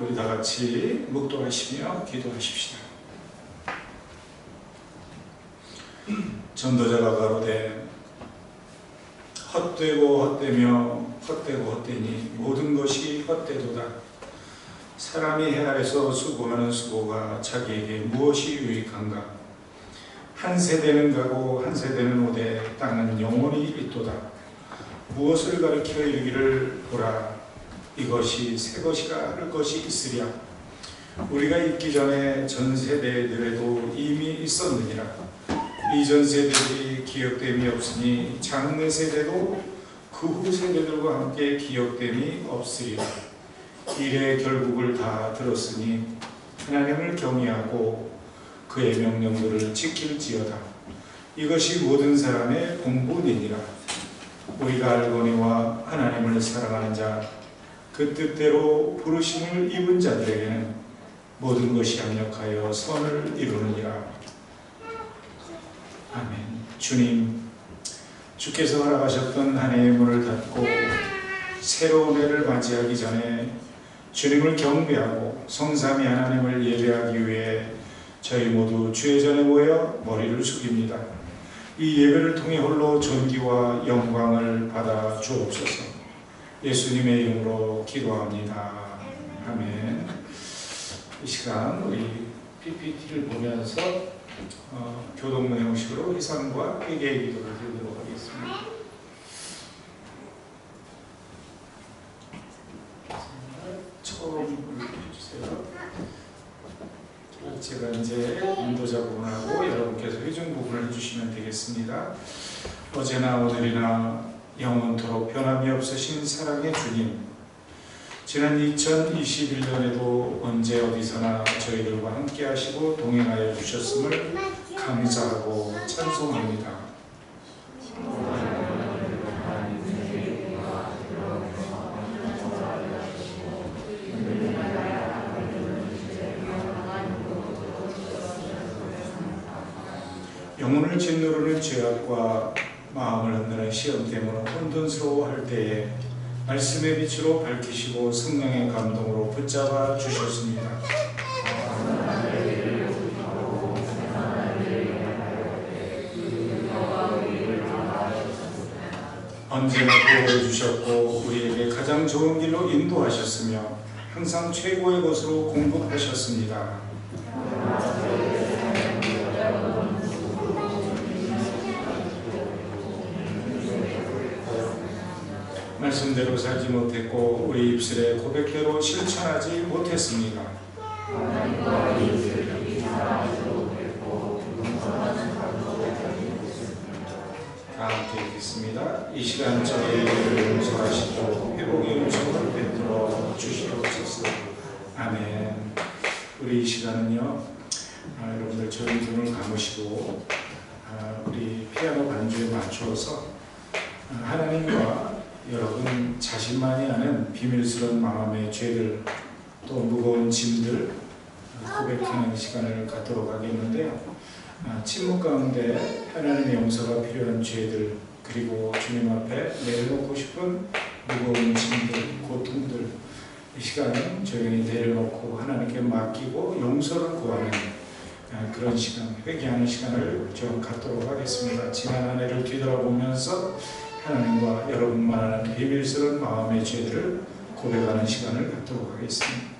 우리 다 같이 묵도하시며 기도하십시다. 전도자가 가로되 헛되고 헛되며 헛되고 헛되니 모든 것이 헛되도다. 사람이 해 아래서 수고하는 수고가 자기에게 무엇이 유익한가? 한 세대는 가고 한 세대는 오되 땅은 영원히 있도다. 무엇을 가리켜 이르기를 보라, 이것이 새 것이라 할 것이 있으랴. 우리가 있기 전에 전 세대들에도 이미 있었느니라. 이전 세대들이 기억됨이 없으니 장래 세대도 그 후 세대들과 함께 기억됨이 없으리라. 일의 결국을 다 들었으니 하나님을 경외하고 그의 명령들을 지킬지어다. 이것이 모든 사람의 공부니니라. 우리가 알거니와 하나님을 사랑하는 자, 그 뜻대로 부르심을 입은 자들에게는 모든 것이 합력하여 선을 이루느니라. 아멘. 주님, 주께서 허락하셨던 한 해의 문을 닫고 새로운 해를 맞이하기 전에 주님을 경배하고 성삼위 하나님을 예배하기 위해 저희 모두 주의 전에 모여 머리를 숙입니다. 이 예배를 통해 홀로 존귀와 영광을 받아 주옵소서. 예수님의 이름으로 기도합니다. 아멘. 이 시간 우리 PPT를 보면서 교동문 형식으로 회상과 회개의 기도를 드리도록 하겠습니다. 처음 해주세요. 제가 이제 인도자 부분하고 여러분께서 회중 부분을 해주시면 되겠습니다. 어제나 오늘이나 영원토록 변함이 없으신 사랑의 주님, 지난 2021년에도 언제 어디서나 저희들과 함께 하시고 동행하여 주셨음을 감사하고 찬송합니다. 영혼을 짓누르는 죄악과 마음을 흔드는 시험 때문에 혼돈스러워할 때에 말씀의 빛으로 밝히시고 성령의 감동으로 붙잡아 주셨습니다. 언제나 보호해 주셨고 우리에게 가장 좋은 길로 인도하셨으며 항상 최고의 것으로 공급하셨습니다. 말씀대로 살지 못했고 우리 입술의 고백대로 실천하지 못했습니다. 다 함께 읽겠습니다. 이 시간 저희를 용서하시고 회복의 음성을 베풀어 주시옵소서. 아멘. 우리 이 시간은요, 여러분들 저희 눈을 감으시고 우리 피아노 반주에 맞추어서 하나님과 여러분 자신만이 아는 비밀스러운 마음의 죄들 또 무거운 짐들 고백하는 시간을 갖도록 하겠는데요. 침묵 가운데 하나님의 용서가 필요한 죄들 그리고 주님 앞에 내려놓고 싶은 무거운 짐들, 고통들 이 시간은 조용히 내려놓고 하나님께 맡기고 용서를 구하는 그런 시간, 회개하는 시간을 좀 갖도록 하겠습니다. 지난 한 해를 뒤돌아보면서 하나님과 여러분만 아는 비밀스러운 마음의 죄들을 고백하는 시간을 갖도록 하겠습니다.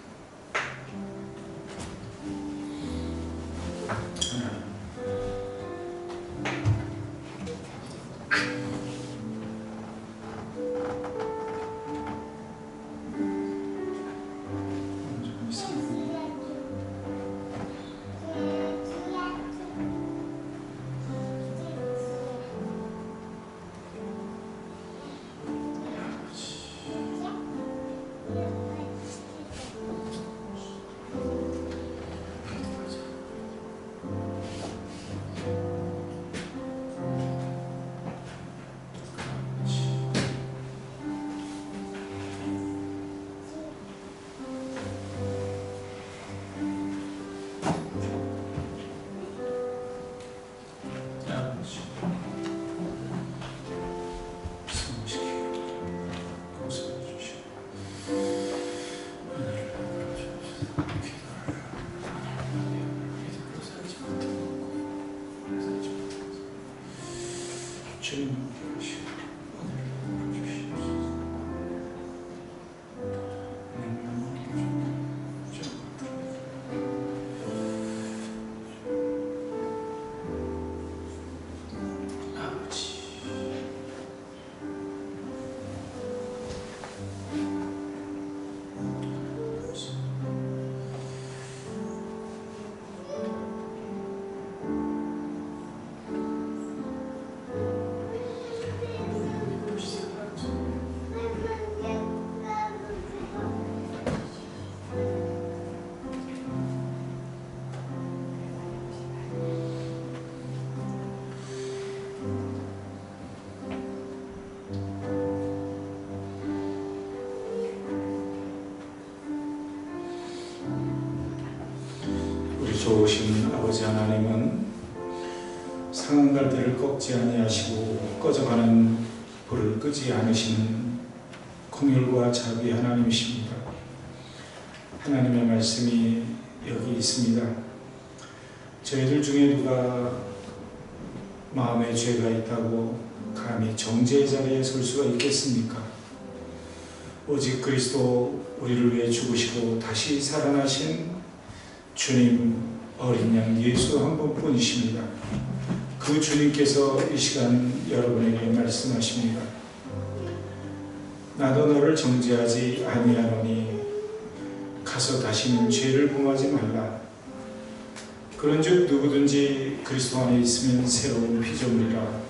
좋으신 아버지 하나님은 상한 갈대를 꺾지 아니하시고 꺼져가는 불을 끄지 않으시는 공율과 자비 하나님이십니다. 하나님의 말씀이 여기 있습니다. 저희들 중에 누가 마음에 죄가 있다고 감히 정죄의 자리에 설 수가 있겠습니까? 오직 그리스도 우리를 위해 죽으시고 다시 살아나신 주님 어린 양 예수 한 분뿐이십니다. 그 주님께서 이 시간 여러분에게 말씀하십니다. 나도 너를 정죄하지 아니하노니 가서 다시는 죄를 범하지 말라. 그런즉 누구든지 그리스도 안에 있으면 새로운 피조물이라.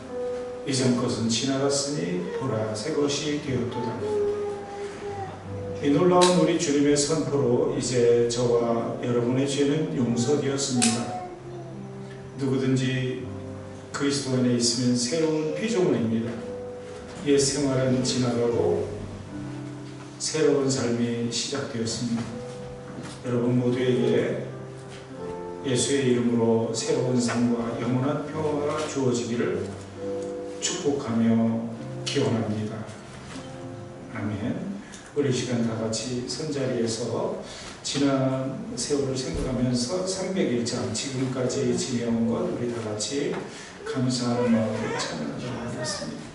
이전 것은 지나갔으니 보라 새 것이 되었도다. 이 놀라운 우리 주님의 선포로 이제 저와 여러분의 죄는 용서되었습니다. 누구든지 그리스도 안에 있으면 새로운 피조물입니다. 옛 생활은 지나가고 새로운 삶이 시작되었습니다. 여러분 모두에게 예수의 이름으로 새로운 삶과 영원한 평화가 주어지기를 축복하며 기원합니다. 아멘. 우리 시간 다 같이 선자리에서 지난 세월을 생각하면서 300일장 지금까지 지내온 것 우리 다 같이 감사하는 마음으로 찬양하도록 하겠습니다.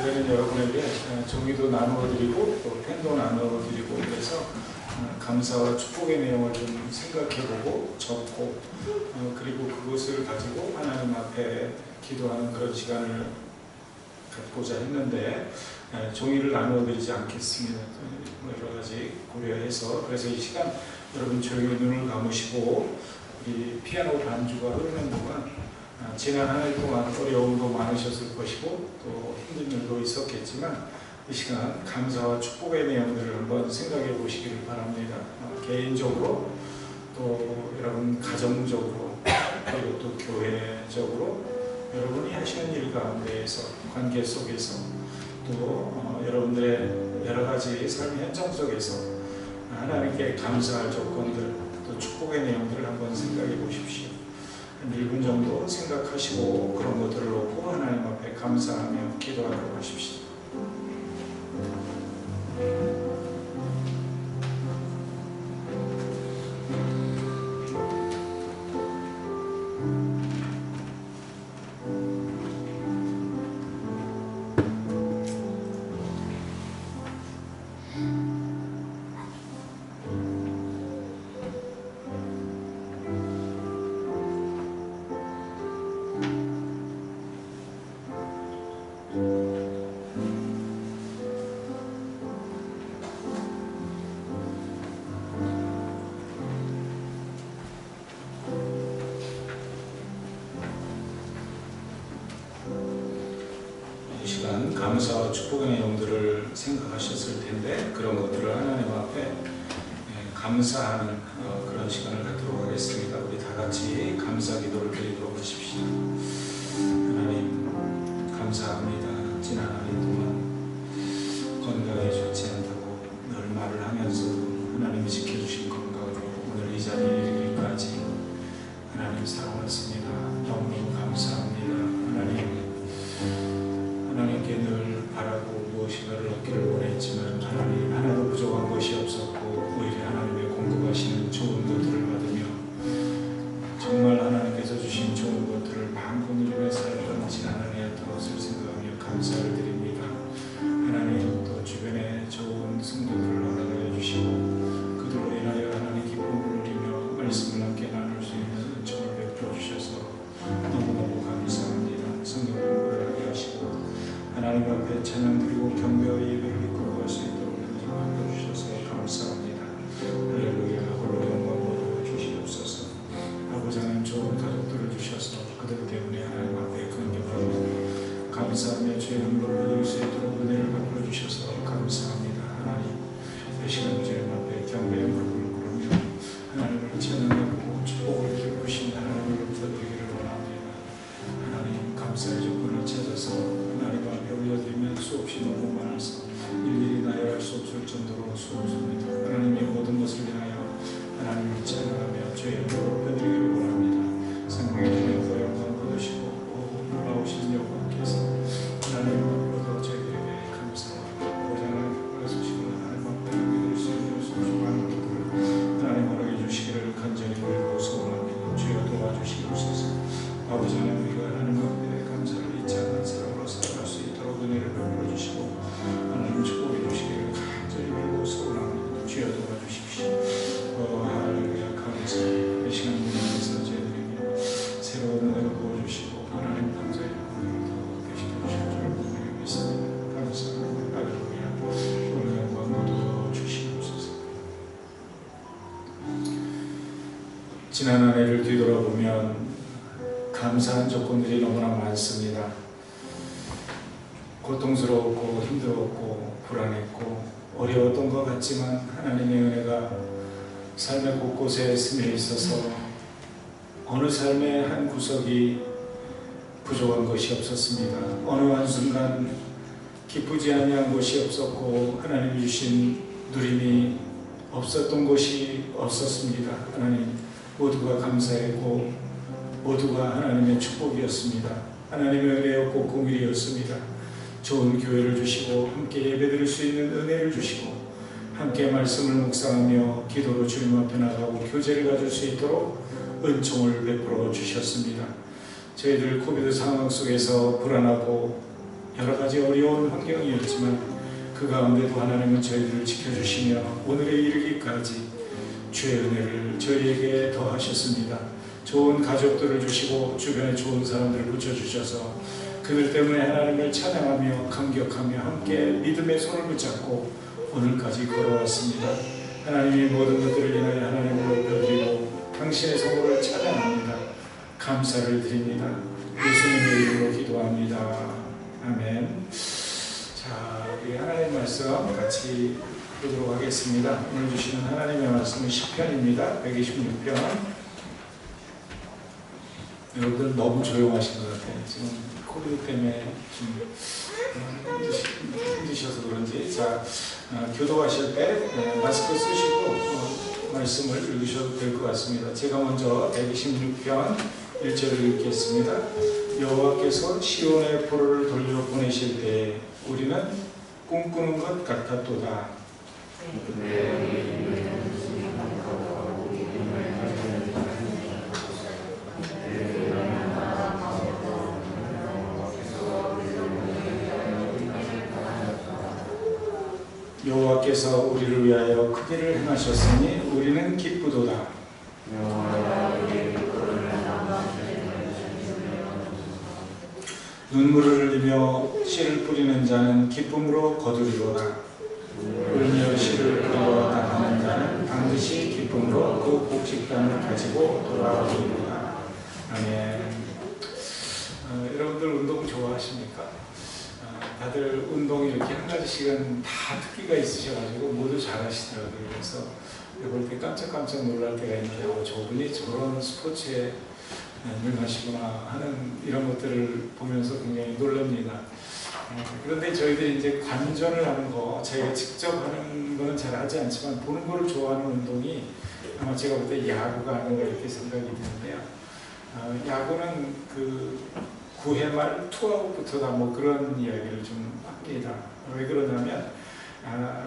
원래는 여러분에게 종이도 나누어드리고 또 펜도 나누어드리고 그래서 감사와 축복의 내용을 좀 생각해보고 적고 그리고 그것을 가지고 하나님 앞에 기도하는 그런 시간을 갖고자 했는데 종이를 나누어드리지 않겠습니다. 여러 가지 고려해서 그래서 이 시간 여러분 조용히 눈을 감으시고 이 피아노 반주가 흐르는 동안 지난 한 해 동안 어려움도 많으셨을 것이고 또 힘든 일도 있었겠지만 이 시간 감사와 축복의 내용들을 한번 생각해 보시기를 바랍니다. 개인적으로 또 여러분 가정적으로 그리고 또 교회적으로 여러분이 하시는 일 가운데에서 관계 속에서 또 여러분들의 여러 가지 삶의 현장 속에서 하나님께 감사할 조건들 또 축복의 내용들을 한번 생각해 보십시오. 한 1분 정도 생각하시고 그런 것들을 놓고 하나님 앞에 감사하며 기도하도록 하십시오. 감사와 축복의 내용들을 생각하셨을 텐데 그런 것들을 하나님 앞에 감사하는 그런 시간을 갖도록 하겠습니다. 우리 다 같이 감사 기도를 드리도록 하십시오. 하나님 감사합니다. 지난 한 해 동안 건강에 좋지 않다고 늘 말을 하면서도 하나님이 지켜주신 건강으로 오늘 이 자리에 이르기까지 하나님 사랑하십니다. 너무너무 감사합니다. 하나님께 늘 바라고 무엇인가를 얻기를 원했지만 하나님 하나도 부족한 것이 없었고 오히려 하나님의 공급하시는 좋은 것들을 받으며 정말 하나님께서 주신 좋은 것들을 마음껏 누리며 살던 지난 한 해였던 것을 생각하며 감사를 드립니다. 하나님 또 주변에 좋은 성도들을 허락하여 주시고 그들로 인하여 하나님 기쁨을 누리며 말씀을 함께 나눌 수 있는 은총을 베풀어 주셔서 너무너무 감사합니다. 성령님을 하게 하시고 하나님 앞에 찬양 드리고 경배와 예배를 이끌고 갈 수 있도록 인도하여 주셔서 감사합니다. 할렐루야. 홀로 영광 모두 주시옵소서. 아버지 하나님 좋은 가족들을 주셔서 그들 때문에 하나님 앞에 긍휼하고 감사하며 주의 이름으로 부를 수 있도록 은혜를 베풀어 주셔서 감사합니다. 하나님 이 시간 주님 앞에 경배의 무릎을 꿇으며 하나님을 찬양하고 축복을 베푸신 하나님으로부터 드리기를 원합니다. 하나님 감사의 조건을 찾아서 하나님 앞에 올려드리면 수없이 너무 많아서 일일이 나열할 수 없을 정도로 수없습니다. 하나님의 모든 것을 위하여 하나님을 찬양하며 주의 이름으로 높여드리기를 원합니다. 생명의 주님과 영광 거두시고 놀라우신 여호와께서 하나님 앞으로도 저희들에게 감사와 보장을 베푸시고 하나님 앞에 드릴 수 있는 소중한 것들을 하나님 허락해 주시기를 간절히 빌고 소원합니다. 주여 도와주시옵소서. 아버지 하나님 우리가 하나님 앞에 감사를 잊지 않는 사람으로 살아갈 수 있도록 은혜를 베풀어 주시고 하나님 축복해 주시기를 간절히 빌고 소원합니다. 주여 도와주십시오. 할렐루야. 감사합니다. 이 시간 주님께서 저희들에게 새로운 은혜를 부어주시고 하나님 감사의 영광을 더 계시켜 주실 줄 믿습니다. 감사합니다. 할렐루야. 오늘 영광 모두 주시옵소서. 지난 한 해를 뒤돌아보면 감사한 조건들이 너무나 많습니다. 고통스러웠고 힘들었고 불안했고 어려웠던 것 같지만 하나님의 은혜가 삶의 곳곳에 스며 있어서 어느 삶의 한 구석이 부족한 것이 없었습니다. 어느 한순간 기쁘지 아니한 것이 없었고 하나님이 주신 누림이 없었던 것이 없었습니다. 하나님 모두가 감사했고 모두가 하나님의 축복이었습니다. 하나님의 은혜였고 공일이었습니다. 좋은 교회를 주시고 함께 예배드릴 수 있는 은혜를 주시고 함께 말씀을 묵상하며 기도로 주님 앞에 나가고 교제를 가질 수 있도록 은총을 베풀어 주셨습니다. 저희들 코비드 상황 속에서 불안하고 여러 가지 어려운 환경이었지만 그 가운데도 하나님은 저희들을 지켜주시며 오늘에 이르기까지 주의 은혜를 저희에게 더하셨습니다. 좋은 가족들을 주시고 주변에 좋은 사람들을 붙여주셔서 그들 때문에 하나님을 찬양하며 감격하며 함께 믿음의 손을 붙잡고 오늘까지 걸어왔습니다. 하나님의 모든 것들을 인하여 하나님을 높여드리고 당신의 성호를 찬양합니다. 감사를 드립니다. 예수님의 이름으로 기도합니다. 아멘. 자, 우리 하나님의 말씀 같이 보도록 하겠습니다. 오늘 주시는 하나님의 말씀은 시편입니다. 126편. 여러분들 너무 조용하신 것 같아요. 지금 코비드 때문에 좀 힘드셔서 그런지. 자, 교도하실 때 마스크 쓰시고 말씀을 읽으셔도 될 것 같습니다. 제가 먼저 126편 1절을 읽겠습니다. 여호와께서 시온의 포로를 돌려보내실 때 우리는 꿈꾸는 것 같았도다. 여호와께서 우리를 위하여 크기를 행하셨으니 우리는 기쁘도다. 눈물을 흘리며 씨를 뿌리는 자는 기쁨으로 거두리로다. 울며 씨를 뿌리러 나가는 자는 반드시 기쁨으로 그 곡식단을 가지고 돌아오리로다. 아멘. 여러분들 운동 좋아하십니까? 다들 운동 이렇게 한 가지씩은 다 특기가 있으셔가지고 모두 잘하시더라고요. 그래서 볼 때 깜짝깜짝 놀랄 때가 있는데 저분이 저런 스포츠에 능하시구나 하는 이런 것들을 보면서 굉장히 놀랍니다. 그런데 저희들이 이제 관전을 하는 거, 저희가 직접 하는 거는 잘 하지 않지만 보는 거를 좋아하는 운동이 아마 제가 볼 때 야구가 아닌가 이렇게 생각이 드는데요. 야구는 그 9회 말 투아웃부터다 뭐 그런 이야기를 좀 합니다. 왜 그러냐면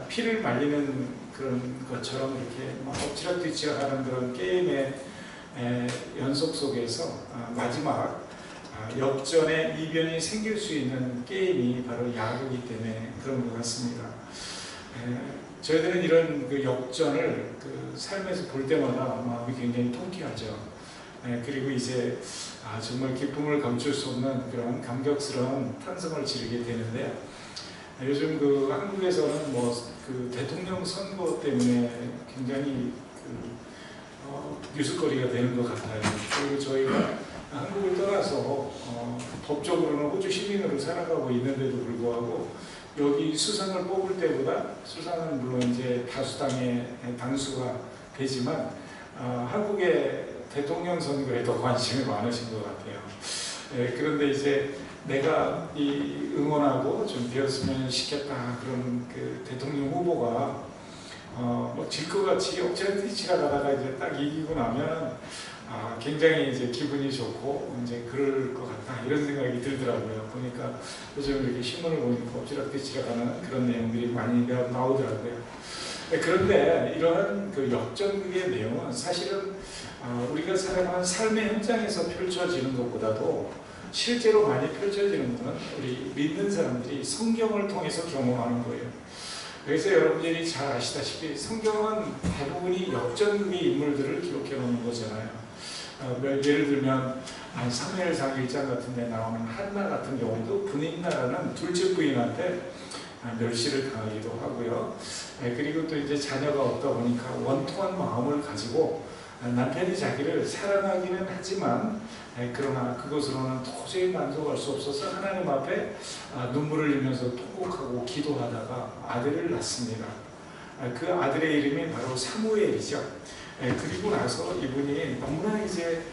피를 말리는 그런 것처럼 이렇게 막 엎치락뒤치락 하는 그런 게임의 연속 속에서 마지막 역전의 이변이 생길 수 있는 게임이 바로 야구이기 때문에 그런 것 같습니다. 저희들은 이런 그 역전을 그 삶에서 볼 때마다 마음이 굉장히 통쾌하죠. 그리고 이제 정말 기쁨을 감출 수 없는 그런 감격스러운 탄성을 지르게 되는데요. 요즘 그 한국에서는 뭐 그 대통령 선거 때문에 굉장히 뉴스거리가 되는 것 같아요. 그리고 저희가 한국을 떠나서 법적으로는 호주 시민으로 살아가고 있는데도 불구하고 여기 수상을 뽑을 때보다 수상은 물론 이제 다수당의 당수가 되지만 한국의 대통령 선거에 더 관심이 많으신 것 같아요. 그런데 이제 내가 이 응원하고 좀 되었으면 시켰다 그런 그 대통령 후보가 뭐 질 것 같이 엎치락뒤치락 하다가 이제 딱 이기고 나면 굉장히 이제 기분이 좋고 이제 그럴 것 같다 이런 생각이 들더라고요. 보니까 요즘 이렇게 신문을 보니까 엎치락뒤치락 하는 그런 내용들이 많이 나오더라고요. 그런데 이러한 그 역전극의 내용은 사실은 우리가 살아가는 삶의 현장에서 펼쳐지는 것보다도 실제로 많이 펼쳐지는 것은 우리 믿는 사람들이 성경을 통해서 경험하는 거예요. 그래서 여러분들이 잘 아시다시피 성경은 대부분이 역전극의 인물들을 기록해 놓는 거잖아요. 예를 들면 사무엘상 1장 같은 데 나오는 한나 같은 경우도 분인나라는 둘째 부인한테 멸시를 당하기도 하고요. 그리고 또 이제 자녀가 없다 보니까 원통한 마음을 가지고 남편이 자기를 사랑하기는 하지만 그러나 그것으로는 도저히 만족할 수 없어서 하나님 앞에 눈물을 흘리면서 통곡하고 기도하다가 아들을 낳습니다. 그 아들의 이름이 바로 사무엘이죠. 그리고 나서 이분이 너무나 이제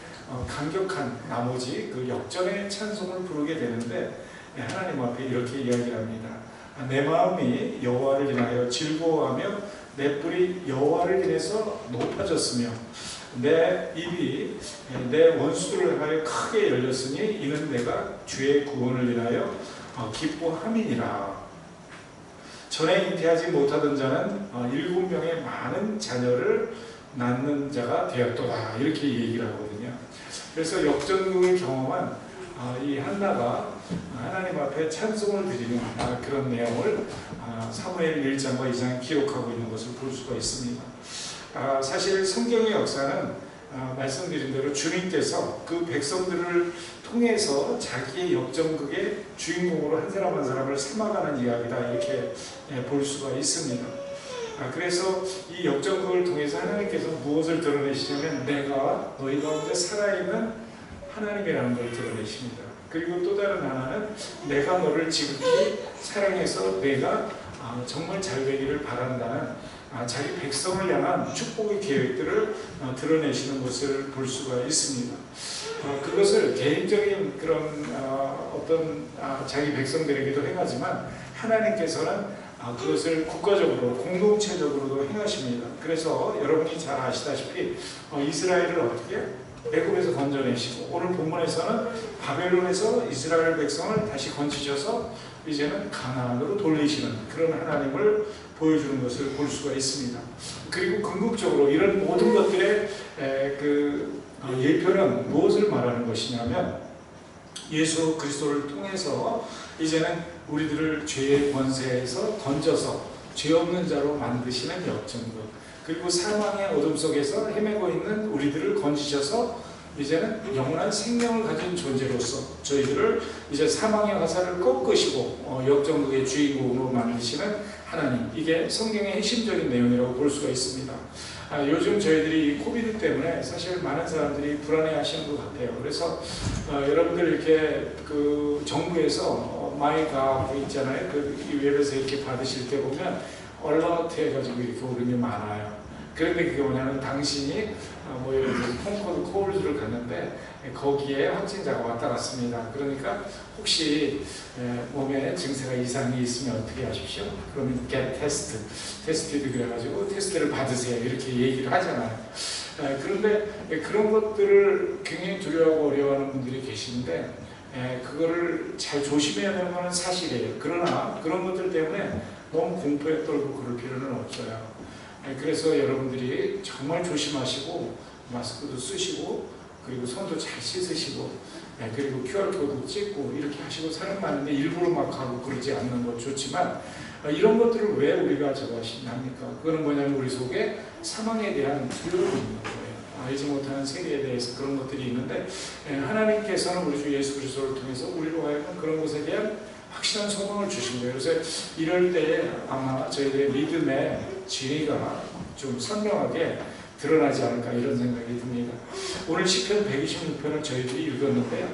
감격한 나머지 그 역전의 찬송을 부르게 되는데 하나님 앞에 이렇게 이야기를 합니다. 내 마음이 여호와를 인하여 즐거워하며 내 뿔이 여호와를 인해서 높아졌으며 내 입이 내 원수들을 하여 크게 열렸으니 이는 내가 주의 구원을 인하여 기뻐함이니라. 전에 잉태하지 못하던 자는 7명의 많은 자녀를 낳는 자가 되었도다 이렇게 얘기를 하거든요. 그래서 역전극을 경험한 이 한나가 하나님 앞에 찬송을 드리는 그런 내용을 사무엘 1장과 2장에 기록하고 있는 것을 볼 수가 있습니다. 사실 성경의 역사는 말씀드린 대로 주님께서 그 백성들을 통해서 자기의 역전극의 주인공으로 한 사람 한 사람을 삼아가는 이야기다 이렇게 볼 수가 있습니다. 그래서 이 역전극을 통해서 하나님께서 무엇을 드러내시냐면 내가 너희 가운데 살아있는 하나님이라는 걸 드러내십니다. 그리고 또 다른 하나는 내가 너를 지극히 사랑해서 내가 정말 잘 되기를 바란다는 자기 백성을 향한 축복의 계획들을 드러내시는 것을 볼 수가 있습니다. 그것을 개인적인 그런 어떤 자기 백성들에게도 행하지만 하나님께서는 그것을 국가적으로 공동체적으로도 행하십니다. 그래서 여러분이 잘 아시다시피 이스라엘을 어떻게 애굽에서 건져내시고 오늘 본문에서는 바벨론에서 이스라엘 백성을 다시 건지셔서 이제는 가나안으로 돌리시는 그런 하나님을 보여주는 것을 볼 수가 있습니다. 그리고 궁극적으로 이런 모든 것들의 예표는 무엇을 말하는 것이냐면 예수 그리스도를 통해서 이제는 우리들을 죄의 권세에서 건져서 죄 없는 자로 만드시는 역전극, 그리고 사망의 어둠 속에서 헤매고 있는 우리들을 건지셔서 이제는 영원한 생명을 가진 존재로서 저희들을 이제 사망의 화살을 꺾으시고 역전극의 주인공으로 만드시는 하나님, 이게 성경의 핵심적인 내용이라고 볼 수가 있습니다. 요즘 저희들이 코비드 때문에 사실 많은 사람들이 불안해 하시는 것 같아요. 그래서 여러분들 이렇게 정부에서 마이가 있잖아요. 이 웹에서 이렇게 받으실 때 보면 얼러트 해가지고 이렇게 오는 게 많아요. 그런데 그게 뭐냐면 당신이 콩코드 코울즈를 갔는데 거기에 확진자가 왔다 갔습니다. 그러니까 혹시 몸에 증세가 이상이 있으면 어떻게 하십시오? 그러면 get tested 그래가지고 테스트를 받으세요. 이렇게 얘기를 하잖아요. 그런데 그런 것들을 굉장히 두려워하고 어려워하는 분들이 계시는데 그거를 잘 조심해야 되는 건 사실이에요. 그러나 그런 것들 때문에 너무 공포에 떨고 그럴 필요는 없어요. 그래서 여러분들이 정말 조심하시고 마스크도 쓰시고 그리고 손도 잘 씻으시고 그리고 QR코드 찍고 이렇게 하시고 사람 많은데 일부러 막 하고 그러지 않는 것 좋지만 이런 것들을 왜 우리가 저거 하십니까? 그거는 뭐냐면 우리 속에 사망에 대한 두려움이 있는 거예요. 알지 못하는 세계에 대해서 그런 것들이 있는데 하나님께서는 우리 주 예수 그리스도를 통해서 우리로 하여금 그런 것에 대한 확실한 소망을 주신 거예요. 그래서 이럴 때에 아마 저희들의 믿음의 진리가 좀 선명하게 드러나지 않을까 이런 생각이 듭니다. 오늘 시편 126편을 저희들이 읽었는데요.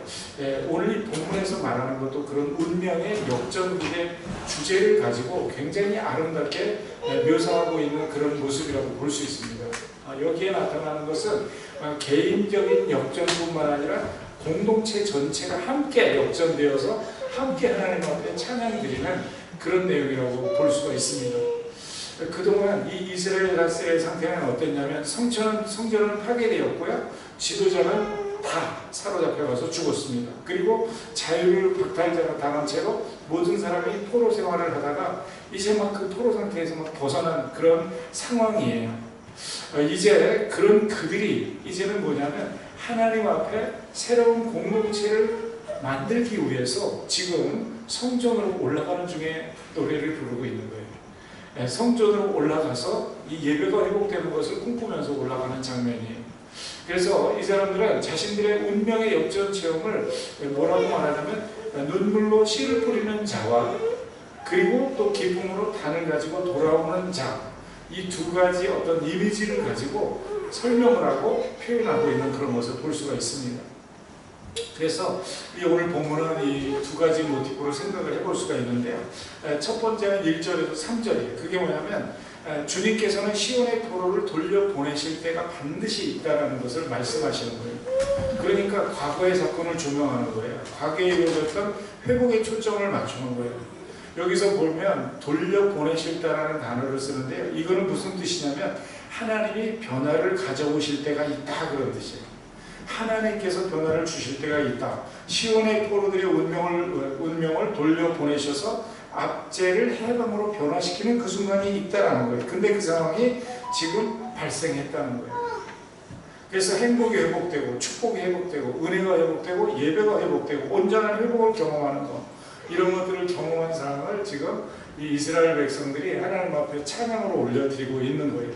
오늘 이 본문에서 말하는 것도 그런 운명의 역전극의 주제를 가지고 굉장히 아름답게 묘사하고 있는 그런 모습이라고 볼 수 있습니다. 여기에 나타나는 것은 개인적인 역전뿐만 아니라 공동체 전체가 함께 역전되어서 함께 하나님 앞에 찬양드리는 그런 내용이라고 볼 수가 있습니다. 그동안 이 이스라엘 다스의 상태는 어땠냐면 성전은 파괴되었고요. 지도자는 다 사로잡혀가서 죽었습니다. 그리고 자유를 박탈자가 당한 채로 모든 사람이 포로 생활을 하다가 이제 막 그 포로 상태에서 막 벗어난 그런 상황이에요. 이제 그런 그들이 이제는 뭐냐면 하나님 앞에 새로운 공동체를 만들기 위해서 지금 성전으로 올라가는 중에 노래를 부르고 있는 거예요. 성전으로 올라가서 이 예배가 회복되는 것을 꿈꾸면서 올라가는 장면이에요. 그래서 이 사람들은 자신들의 운명의 역전 체험을 뭐라고 말하냐면 눈물로 씨를 뿌리는 자와 그리고 또 기쁨으로 단을 가지고 돌아오는 자, 이 두 가지 어떤 이미지를 가지고 설명을 하고 표현하고 있는 그런 모습을 볼 수가 있습니다. 그래서 이 오늘 본문은 이 두 가지 모티프로 생각을 해볼 수가 있는데요. 첫 번째는 1절에서 3절이에요. 그게 뭐냐면 주님께서는 시온의 포로를 돌려보내실 때가 반드시 있다는 것을 말씀하시는 거예요. 그러니까 과거의 사건을 조명하는 거예요. 과거에 이루어졌던 회복의 초점을 맞추는 거예요. 여기서 보면 돌려보내실다라는 단어를 쓰는데요. 이거는 무슨 뜻이냐면 하나님이 변화를 가져오실 때가 있다 그런 뜻이에요. 하나님께서 변화를 주실 때가 있다. 시온의 포로들의 운명을 돌려보내셔서 압제를 해방으로 변화시키는 그 순간이 있다라는 거예요. 근데 그 상황이 지금 발생했다는 거예요. 그래서 행복이 회복되고 축복이 회복되고 은혜가 회복되고 예배가 회복되고 온전한 회복을 경험하는 것, 이런 것들을 경험한 사람을 지금 이 이스라엘 백성들이 하나님 앞에 찬양으로 올려드리고 있는 거예요.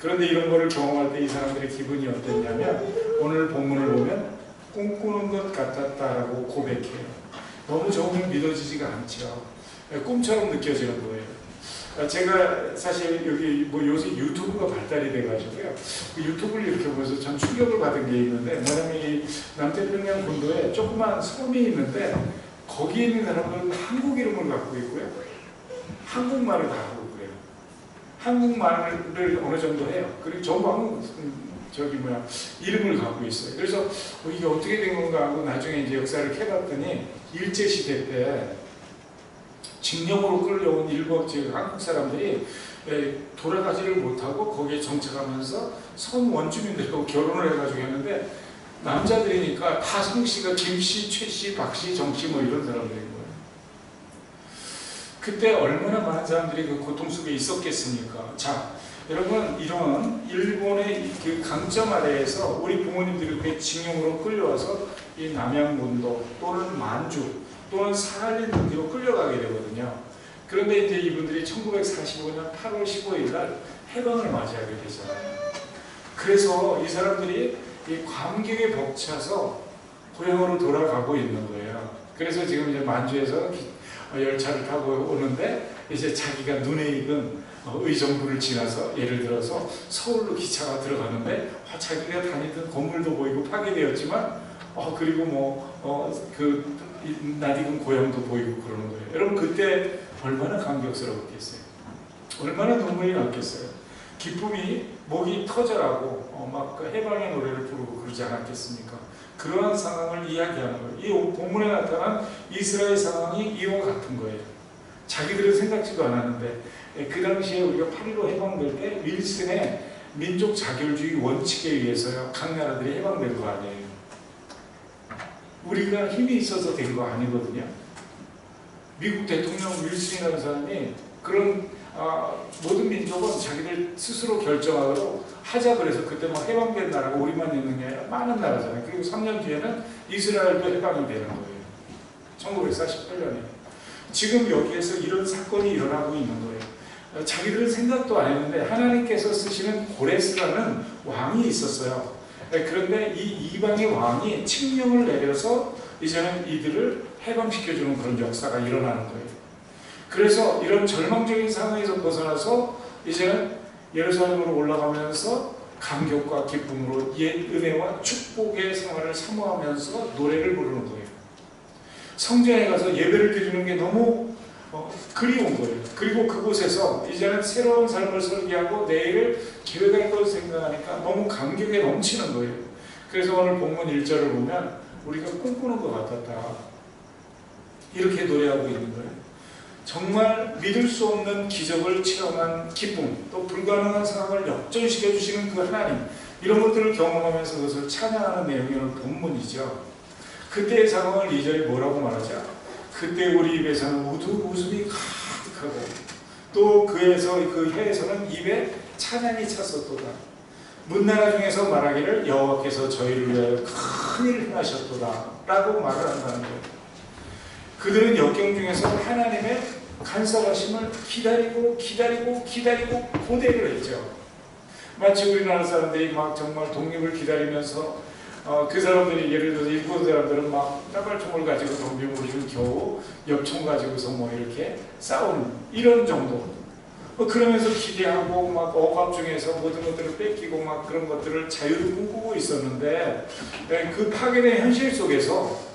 그런데 이런 거를 경험할 때 이 사람들의 기분이 어땠냐면 오늘 본문을 보면 꿈꾸는 것 같았다라고 고백해요. 너무 조금 믿어지지가 않죠. 꿈처럼 느껴지는 거예요. 제가 사실 여기 요새 유튜브가 발달이 돼가지고요. 그 유튜브를 이렇게 보면서 전 충격을 받은 게 있는데 뭐냐면 이 남태평양 군도에 조그만 섬이 있는데 거기에 있는 사람들은 한국 이름을 갖고 있고요. 한국말을 다 하고 그래요. 한국말을 어느 정도 해요. 그리고 전부 이름을 갖고 있어요. 그래서 이게 어떻게 된 건가 하고 나중에 이제 역사를 캐봤더니 일제시대 때 징용으로 끌려온 일본 지역 한국 사람들이 돌아가지를 못하고 거기에 정착하면서 선 원주민들하고 결혼을 해가지고 했는데 남자들이니까 다 성씨가 김씨, 최씨, 박씨, 정씨 뭐 이런 사람들인 거예요. 그때 얼마나 많은 사람들이 그 고통 속에 있었겠습니까? 자, 여러분 이런 일본의 그 강점 아래에서 우리 부모님들이 그 징용으로 끌려와서 이 남양본도 또는 만주 또는 사할린 등지로 끌려가게 되거든요. 그런데 이제 이분들이 1945년 8월 15일 날 해방을 맞이하게 되잖아요. 그래서 이 사람들이 이 감격에 벅차서 고향으로 돌아가고 있는 거예요. 그래서 지금 이제 만주에서 열차를 타고 오는데 이제 자기가 눈에 익은 의정부를 지나서 예를 들어서 서울로 기차가 들어가는데 자기가 다니던 건물도 보이고 파괴되었지만 그리고 그 낯익은 고향도 보이고 그러는 거예요. 여러분 그때 얼마나 감격스러웠겠어요. 얼마나 눈물이 났겠어요. 기쁨이 목이 터져라고 막 해방의 노래를 부르고 그러지 않았겠습니까? 그러한 상황을 이야기하는 거예요. 이 본문에 나타난 이스라엘 상황이 이와 같은 거예요. 자기들은 생각지도 않았는데 그 당시에 우리가 8.15 해방될 때 윌슨의 민족 자결주의 원칙에 의해서요 각 나라들이 해방된 거 아니에요. 우리가 힘이 있어서 된 거 아니거든요. 미국 대통령 윌슨이라는 사람이 그런 모든 민족은 자기들 스스로 결정하도록 하자 그래서 그때 막 해방된 나라가 우리만 있는 게 아니라 많은 나라잖아요. 그리고 3년 뒤에는 이스라엘도 해방이 되는 거예요. 1948년에. 지금 여기에서 이런 사건이 일어나고 있는 거예요. 자기들은 생각도 안 했는데 하나님께서 쓰시는 고레스라는 왕이 있었어요. 그런데 이 이방의 왕이 칙령을 내려서 이제는 이들을 해방시켜주는 그런 역사가 일어나는 거예요. 그래서 이런 절망적인 상황에서 벗어나서 이제는 예루살렘으로 올라가면서 감격과 기쁨으로 옛 은혜와 축복의 생활을 사모하면서 노래를 부르는 거예요. 성전에 가서 예배를 드리는 게 너무 그리운 거예요. 그리고 그곳에서 이제는 새로운 삶을 설계하고 내일을 계획할 것을 생각하니까 너무 감격에 넘치는 거예요. 그래서 오늘 본문 1절을 보면 우리가 꿈꾸는 것 같았다. 이렇게 노래하고 있는 거예요. 정말 믿을 수 없는 기적을 체험한 기쁨, 또 불가능한 상황을 역전시켜 주시는 그 하나님, 이런 것들을 경험하면서 그것을 찬양하는 내용이 오늘 본문이죠. 그때의 상황을 2절이 뭐라고 말하죠? 그때 우리 입에서는 웃음이 가득하고 또 그 혀에서는 입에 찬양이 찼었도다. 문나라 중에서 말하기를 여호와께서 저희를 위하여 큰 일을 행하셨도다 라고 말을 한다는 거예요. 그들은 역경 중에서 하나님의 간섭하심을 기다리고 고대를 했죠. 마치 우리나라 사람들이 막 정말 독립을 기다리면서 그 사람들이 예를 들어서 일본 사람들은 막 따발총을 가지고 덤비고 겨우 엽총 가지고서 뭐 이렇게 싸우는 이런 정도. 그러면서 기대하고 막 억압 중에서 모든 것들을 뺏기고 막 그런 것들을 자유를 꿈꾸고 있었는데 그 파괴된 현실 속에서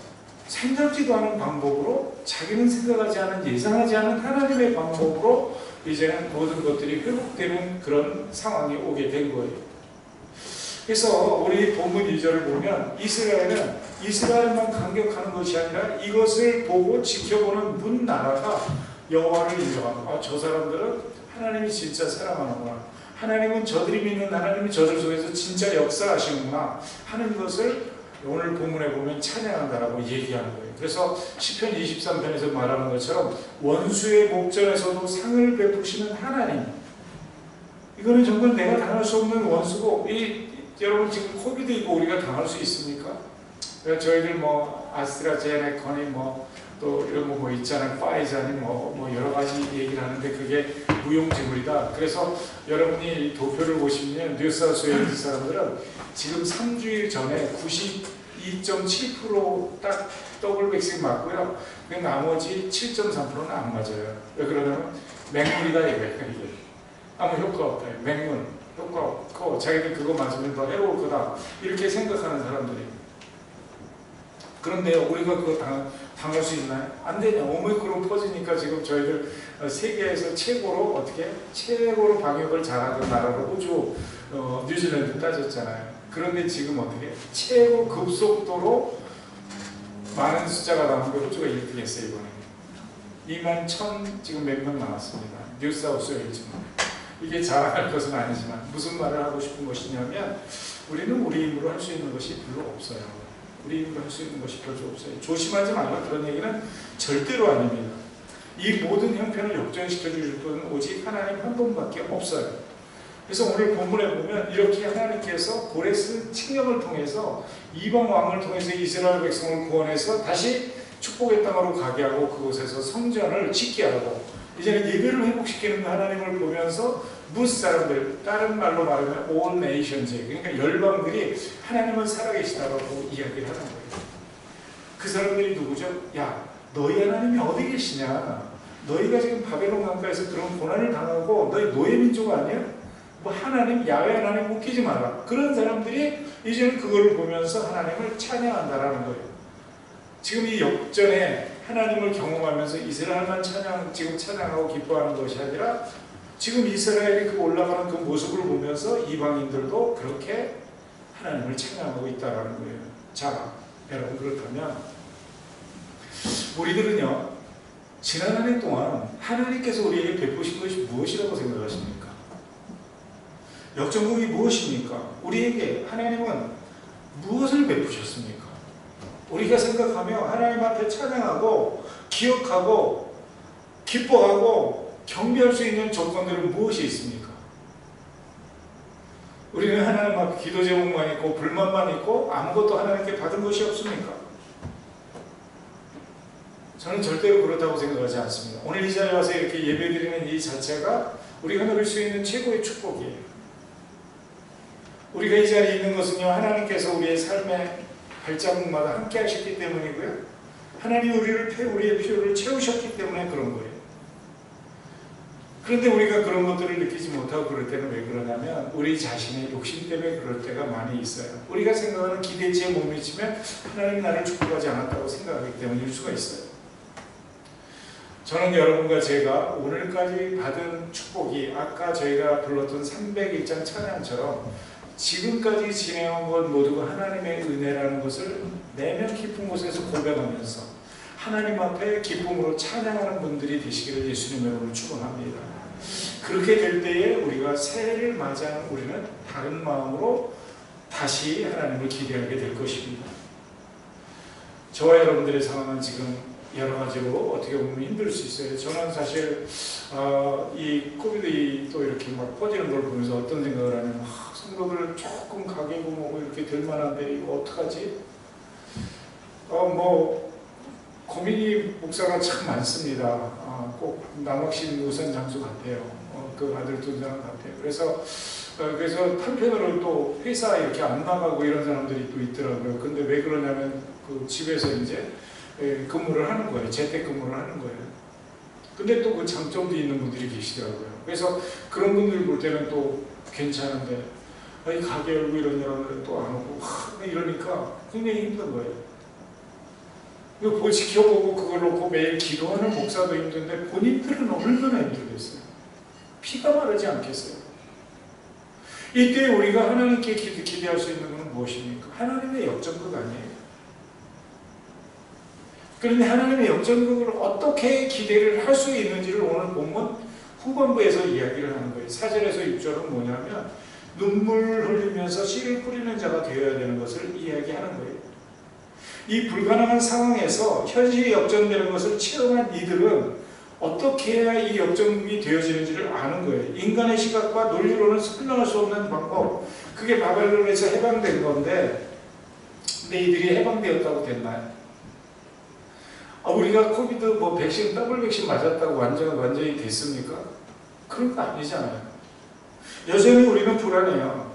생각지도 않은 방법으로 자기는 생각하지 않은 예상하지 않은 하나님의 방법으로 이제는 모든 것들이 회복되는 그런 상황이 오게 된 거예요. 그래서 우리 본문 2절을 보면 이스라엘은 이스라엘만 감격하는 것이 아니라 이것을 보고 지켜보는 문 나라가 여호와를 인정하고 저 사람들은 하나님이 진짜 사랑하는구나. 하나님은 저들이 믿는 하나님이 저들 속에서 진짜 역사하시는구나 하는 것을 오늘 본문에 보면 찬양한다라고 얘기하는 거예요. 그래서 시편 23편에서 말하는 것처럼 원수의 목전에서도 상을 베푸시는 하나님. 이거는 정말 내가 당할 수 없는 원수고 여러분 지금 코비드 이거 우리가 당할 수 있습니까? 저희들 뭐 아스트라제네카니 또 이런 거 있잖아요. 파이자니 여러 가지 얘기를 하는데 그게 무용지물이다. 그래서 여러분이 도표를 보시면 뉴사우스웨일즈 사람들은 지금 3주일 전에 92.7% 딱 더블 백신 맞고요. 나머지 7.3%는 안 맞아요. 왜 그러냐면 맹물이다 이거예요. 아무 효과 없다. 맹물 효과 없고 자기들 그거 맞으면 더 해로울 거다. 이렇게 생각하는 사람들이. 그런데 우리가 그거 당할 수 있나요? 안 되냐. 오미크론 퍼지니까 지금 저희들 세계에서 최고로 방역을 잘하는 나라로 호주, 뉴질랜드 따졌잖아요. 그런데 지금 어떻게 최고 급속도로 많은 숫자가 나온 게 호주가 1등 했어요. 이번에 2만 1,000 지금 몇 명 나왔습니다. 뉴사우스웨일즈만. 이게 자랑할 것은 아니지만 무슨 말을 하고 싶은 것이냐면 우리는 우리 힘으로 할 수 있는 것이 별로 없어요. 우리 힘으로 할 수 있는 것이 별로 없어요. 조심하지 말라 그런 얘기는 절대로 아닙니다. 이 모든 형편을 역전시켜 주실 분은 오직 하나님 한 분밖에 없어요. 그래서 오늘 본문에 보면 이렇게 하나님께서 고레스 칙령을 통해서 이방 왕을 통해서 이스라엘 백성을 구원해서 다시 축복의 땅으로 가게 하고 그곳에서 성전을 짓게 하고 이제는 예배를 회복시키는 하나님을 보면서 무스 사람들, 다른 말로 말하면 all nations에, 그러니까 열방들이 하나님은 살아계시다라고 이야기를 하는 거예요. 그 사람들이 누구죠? 야, 너희 하나님이 어디 계시냐? 너희가 지금 바벨론 강가에서 그런 고난을 당하고 너희 노예민족 아니야? 뭐 하나님, 야훼 하나님 웃기지 마라. 그런 사람들이 이제는 그거를 보면서 하나님을 찬양한다라는 거예요. 지금 이 역전에 하나님을 경험하면서 이스라엘만 지금 찬양하고 기뻐하는 것이 아니라 지금 이스라엘이 그 올라가는 그 모습을 보면서 이방인들도 그렇게 하나님을 찬양하고 있다라는 거예요. 자, 여러분 그렇다면 우리들은요, 지난 한 해 동안 하나님께서 우리에게 베푸신 것이 무엇이라고 생각하십니까? 역전국이 무엇입니까? 우리에게 하나님은 무엇을 베푸셨습니까? 우리가 생각하며 하나님 앞에 찬양하고 기억하고 기뻐하고 경배할 수 있는 조건들은 무엇이 있습니까? 우리는 하나님 앞에 기도 제목만 있고 불만만 있고 아무것도 하나님께 받은 것이 없습니까? 저는 절대로 그렇다고 생각하지 않습니다. 오늘 이 자리에 와서 이렇게 예배드리는 이 자체가 우리가 누릴 수 있는 최고의 축복이에요. 우리가 이 자리에 있는 것은요, 하나님께서 우리의 삶의 발자국마다 함께 하셨기 때문이고요, 하나님이 우리의 필요를 채우셨기 때문에 그런 거예요. 그런데 우리가 그런 것들을 느끼지 못하고 그럴 때는 왜 그러냐면 우리 자신의 욕심 때문에 그럴 때가 많이 있어요. 우리가 생각하는 기대치에 못 미치면 하나님이 나를 축복하지 않았다고 생각하기 때문일 수가 있어요. 저는 여러분과 제가 오늘까지 받은 축복이 아까 저희가 불렀던 301장 찬양처럼 지금까지 지내온 것 모두가 하나님의 은혜라는 것을 내면 깊은 곳에서 고백하면서 하나님 앞에 기쁨으로 찬양하는 분들이 되시기를 예수님의 이름으로 축원합니다. 그렇게 될 때에 우리가 새해를 맞이하는 우리는 다른 마음으로 다시 하나님을 기대하게 될 것입니다. 저와 여러분들의 상황은 지금 여러 가지로 어떻게 보면 힘들 수 있어요. 저는 사실 이 코비드 또 이렇게 막 퍼지는 걸 보면서 어떤 생각을 하냐면 성도들 조금 가게고 뭐고 이렇게 될 만한데 이거 어떡하지? 뭐 고민이 목사가 참 많습니다. 꼭 남학신 우선 장수 같아요. 그 아들 둘장 같아요. 그래서 한편으로 또 회사 이렇게 안 나가고 이런 사람들이 또 있더라고요. 근데 왜 그러냐면 그 집에서 이제 근무를 하는 거예요. 재택근무를 하는 거예요. 근데 또 그 장점도 있는 분들이 계시더라고요. 그래서 그런 분들 볼 때는 또 괜찮은데 아니 가게 열고 이런 사람들은 또 안 오고 이러니까 굉장히 힘든 거예요. 이거 지켜보고 그걸 놓고 매일 기도하는 목사도 힘든데 본인들은 얼마나 힘들겠어요. 피가 마르지 않겠어요. 이때 우리가 하나님께 기대할 수 있는 것은 무엇입니까? 하나님의 역전극 아니에요. 그런데 하나님의 역전극을 어떻게 기대를 할 수 있는지를 오늘 본문 후반부에서 이야기를 하는 거예요. 4절에서 6절은 뭐냐면 눈물 흘리면서 씨를 뿌리는 자가 되어야 되는 것을 이야기하는 거예요. 이 불가능한 상황에서 현실이 역전되는 것을 체험한 이들은 어떻게 해야 이 역전극이 되어지는지를 아는 거예요. 인간의 시각과 논리로는 설명할 수 없는 방법, 그게 바벨론에서 해방된 건데 근데 이들이 해방되었다고 됐나요? 우리가 코비드 백신, 더블 백신 맞았다고 완전히 됐습니까? 그런 거 아니잖아요. 여전히 우리는 불안해요.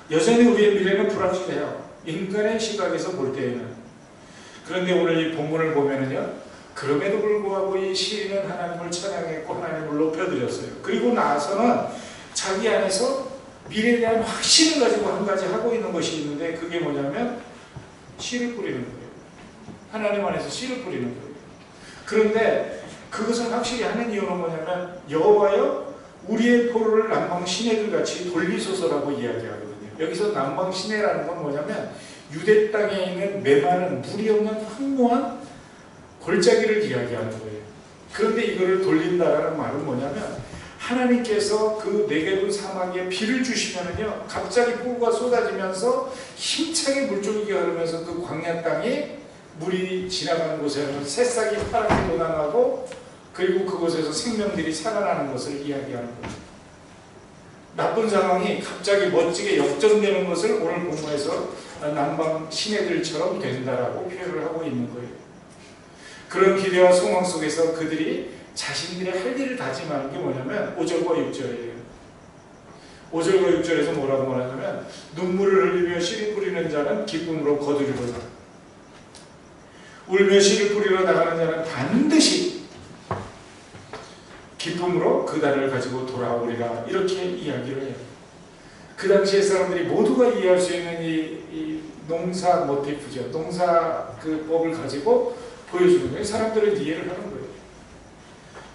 여전히 우리의 미래는 불확실해요. 인간의 시각에서 볼 때에는. 그런데 오늘 이 본문을 보면은요, 그럼에도 불구하고 이 시인은 하나님을 찬양했고 하나님을 높여드렸어요. 그리고 나서는 자기 안에서 미래에 대한 확신을 가지고 한 가지 하고 있는 것이 있는데 그게 뭐냐면 씨를 뿌리는 거예요. 하나님 안에서 씨를 뿌리는 거예요. 그런데 그것을 확실히 하는 이유는 뭐냐면 여호와여 우리의 포로를 남방 시내들 같이 돌리소서라고 이야기하거든요. 여기서 남방 시내라는 건 뭐냐면 유대 땅에 있는 메마른 물이 없는 황무한 골짜기를 이야기하는 거예요. 그런데 이거를 돌린다라는 말은 뭐냐면 하나님께서 그 네게브 사막에 비를 주시면은요 갑자기 폭우가 쏟아지면서 힘차게 물줄기가 흐르면서 그 광야 땅에 물이 지나가는 곳에는 새싹이 파랗게 돋아나고 그리고 그곳에서 생명들이 살아나는 것을 이야기하는 거죠. 나쁜 상황이 갑자기 멋지게 역전되는 것을 오늘 본문에서 남방 시내들처럼 된다라고 표현을 하고 있는 거예요. 그런 기대와 소망 속에서 그들이 자신들의 할 일을 다짐하는 게 뭐냐면 5절과 6절이에요. 5절과 6절에서 뭐라고 말하냐면 눈물을 흘리며 씨를 뿌리는 자는 기쁨으로 거두리로다. 울며 씨를 뿌리러 나가는 자는 반드시 기쁨으로 그 달을 가지고 돌아오리라. 이렇게 이야기를 해요. 그 당시의 사람들이 모두가 이해할 수 있는 이 농사 모티프죠. 농사 그 법을 가지고 보여주는 거예요. 사람들은 이해를 하는 거예요.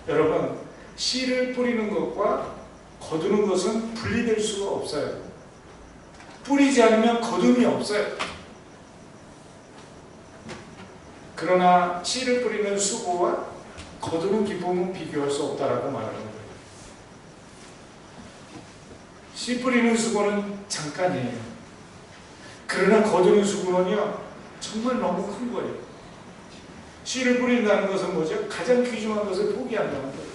여러분, 씨를 뿌리는 것과 거두는 것은 분리될 수가 없어요. 뿌리지 않으면 거둠이 없어요. 그러나 씨를 뿌리는 수고와 거두는 기쁨은 비교할 수 없다라고 말하는 거예요. 씨 뿌리는 수고는 잠깐이에요. 그러나 거두는 수고는요 정말 너무 큰 거예요. 씨를 뿌린다는 것은 뭐죠? 가장 귀중한 것을 포기한다는 거예요.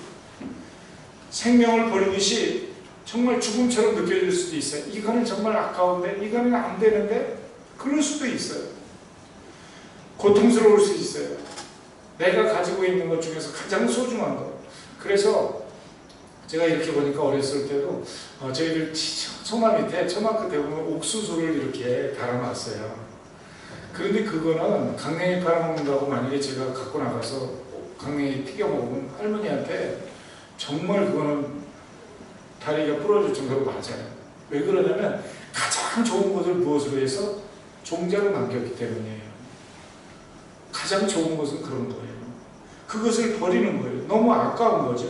생명을 버리듯이 정말 죽음처럼 느껴질 수도 있어요. 이거는 정말 아까운데, 이거는 안 되는데, 그럴 수도 있어요. 고통스러울 수 있어요. 내가 가지고 있는 것 중에서 가장 소중한 것. 그래서 제가 이렇게 보니까 어렸을 때도 저희들 처마 밑에, 처마 끝에 보면 옥수수를 이렇게 달아놨어요. 그런데 그거는 강냉이 팔아먹는다고 만약에 제가 갖고 나가서 강냉이 튀겨 먹으면 할머니한테 정말 그거는 다리가 부러질 정도로 맞아요. 왜 그러냐면 가장 좋은 것을 무엇으로 해서 종자로 남겼기 때문이에요. 가장 좋은 것은 그런 거예요. 그것을 버리는 거예요. 너무 아까운 거죠.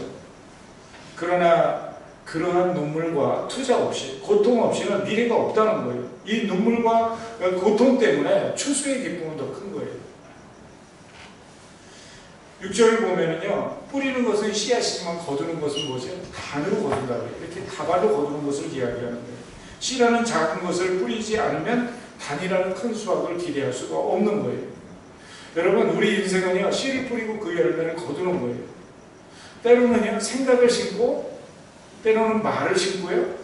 그러나 그러한 눈물과 투자 없이, 고통 없이는 미래가 없다는 거예요. 이 눈물과 고통 때문에 추수의 기쁨은 더 큰 거예요. 6절을 보면은요, 뿌리는 것은 씨앗이지만 거두는 것은 뭐죠? 단으로 거둔다고 해요. 이렇게 다발로 거두는 것을 이야기하는 거예요. 씨라는 작은 것을 뿌리지 않으면 단이라는 큰 수확을 기대할 수가 없는 거예요. 여러분, 우리 인생은요, 씨를 뿌리고 그 열매를 거두는 거예요. 때로는요, 생각을 심고, 때로는 말을 심고요,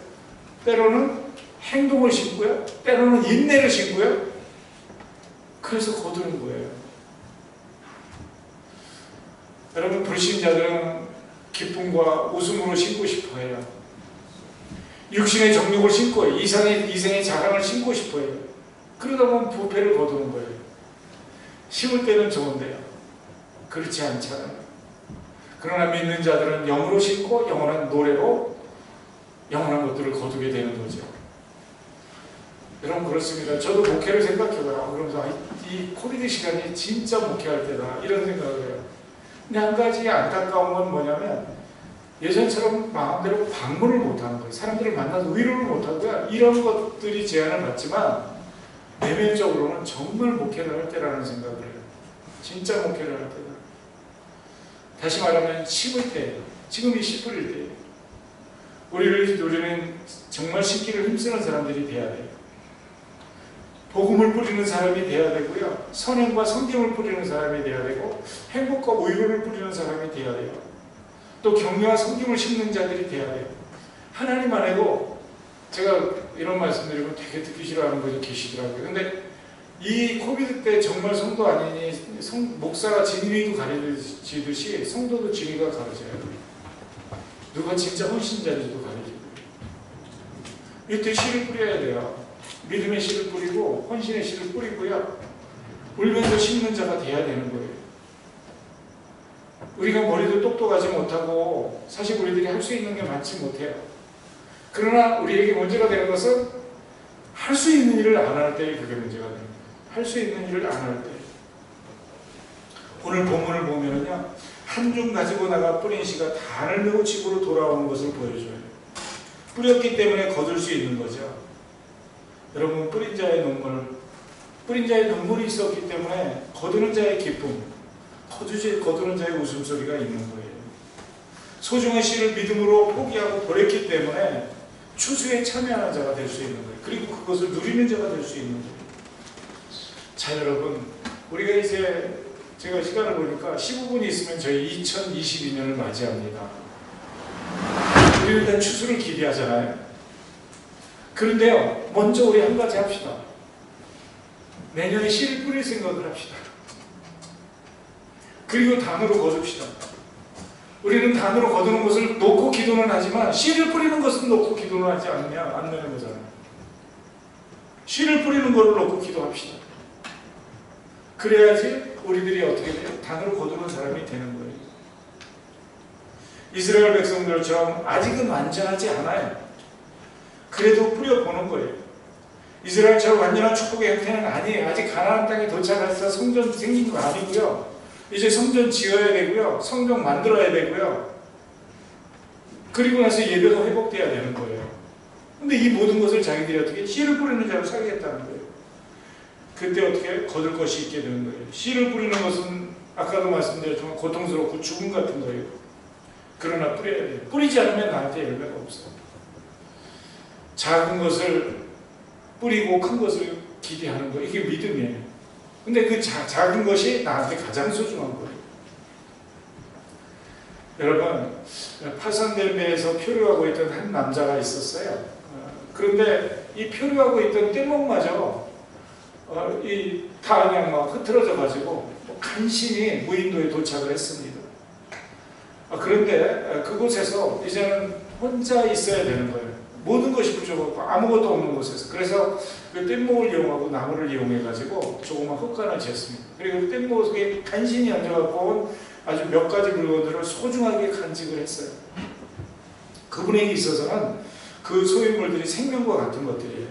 때로는 행동을 심고요, 때로는 인내를 심고요. 그래서 거두는 거예요. 여러분, 불신자들은 기쁨과 웃음으로 심고 싶어 해요. 육신의 정욕을 심고 해요. 이생의 자랑을 심고 싶어 해요. 그러다 보면 부패를 거두는 거예요. 심을 때는 좋은데요. 그렇지 않잖아요. 그러나 믿는 자들은 영으로 심고 영원한 노래로 영원한 것들을 거두게 되는 거죠. 여러분, 그렇습니다. 저도 목회를 생각해봐요. 그러면서 이 코비드 시간이 진짜 목회할 때다, 이런 생각을 해요. 근데 한 가지 안타까운 건 뭐냐면 예전처럼 마음대로 방문을 못하는 거예요. 사람들을 만나서 위로를 못하고요. 이런 것들이 제한을 받지만 내면적으로는 정말 목회를 할 때라는 생각을 해요. 진짜 목회를 할 때다. 다시 말하면 심을 때, 지금이 씨 뿌릴 때예요. 우리는 정말 심기를 힘쓰는 사람들이 돼야 돼요. 복음을 뿌리는 사람이 돼야 되고요. 선행과 성경을 뿌리는 사람이 돼야 되고, 행복과 의로를 뿌리는 사람이 돼야 돼요. 또 경외와 성경을 심는 자들이 돼야 돼요. 하나님 안에도 제가 이런 말씀드리면 되게 듣기 싫어하는 분이 계시더라고요. 근데 이 코비드 때 정말 성도 아니니 목사가 진위도 가르치듯이 성도도 진위가 가르쳐요. 누가 진짜 헌신자인지도 가르치고. 이때 씨를 뿌려야 돼요. 믿음의 씨를 뿌리고 헌신의 씨를 뿌리고요. 울면서 심는 자가 돼야 되는 거예요. 우리가 머리도 똑똑하지 못하고 사실 우리들이 할 수 있는 게 많지 못해요. 그러나 우리에게 문제가 되는 것은 할 수 있는 일을 안 할 때 그게 문제가 됩니다. 할 수 있는 일을 안 할 때. 오늘 본문을 보면은요, 한 줌 가지고 나가 뿌린 씨가 단을 메고 집으로 돌아오는 것을 보여줘요. 뿌렸기 때문에 거둘 수 있는 거죠. 여러분, 뿌린 자의 눈물이 있었기 때문에 거두는 자의 기쁨, 거두는 자의 웃음소리가 있는 거예요. 소중한 씨를 믿음으로 포기하고 버렸기 때문에 추수에 참여하는 자가 될 수 있는 거예요. 그리고 그것을 누리는 자가 될 수 있는 거예요. 자, 여러분, 우리가 이제 제가 시간을 보니까 15분이 있으면 저희 2022년을 맞이합니다. 우리는 일단 추수를 기대하잖아요. 그런데요, 먼저 우리 한 가지 합시다. 내년에 씨를 뿌릴 생각을 합시다. 그리고 단으로 거둡시다. 우리는 단으로 거두는 것을 놓고 기도는 하지만 씨를 뿌리는 것은 놓고 기도는 하지 않는 거잖아요. 씨를 뿌리는 것을 놓고 기도합시다. 그래야지 우리들이 어떻게 돼요? 단으로 거두는 사람이 되는 거예요. 이스라엘 백성들처럼 아직은 완전하지 않아요. 그래도 뿌려보는 거예요. 이스라엘처럼 완전한 축복의 형태는 아니에요. 아직 가나안 땅에 도착해서 성전 생긴 거 아니고요. 이제 성전 지어야 되고요. 성전 만들어야 되고요. 그리고 나서 예배가 회복돼야 되는 거예요. 근데 이 모든 것을 자기들이 어떻게 씨를 뿌리는 자로 살겠다는 거예요. 그때 어떻게 거둘 것이 있게 되는 거예요. 씨를 뿌리는 것은 아까도 말씀드렸지만 고통스럽고 죽음 같은 거예요. 그러나 뿌려야 돼요. 뿌리지 않으면 나한테 열매가 없어요. 작은 것을 뿌리고 큰 것을 기대하는 거, 이게 믿음이에요. 근데 그 작은 것이 나한테 가장 소중한 거예요. 여러분, 파산델베에서 표류하고 있던 한 남자가 있었어요. 그런데 이 표류하고 있던 뗏목마저 다 그냥 막 흐트러져 가지고 간신히 무인도에 도착을 했습니다. 그런데 그곳에서 이제는 혼자 있어야 되는 거예요. 모든 것이 부족하고 아무것도 없는 곳에서. 그래서 그 뗏목을 이용하고 나무를 이용해 가지고 조그만 흙간을 지었습니다. 그리고 뗏목 속에 간신히 앉아갖고 온 아주 몇 가지 물건들을 소중하게 간직을 했어요. 그분에게 있어서는 그 소유물들이 생명과 같은 것들이에요.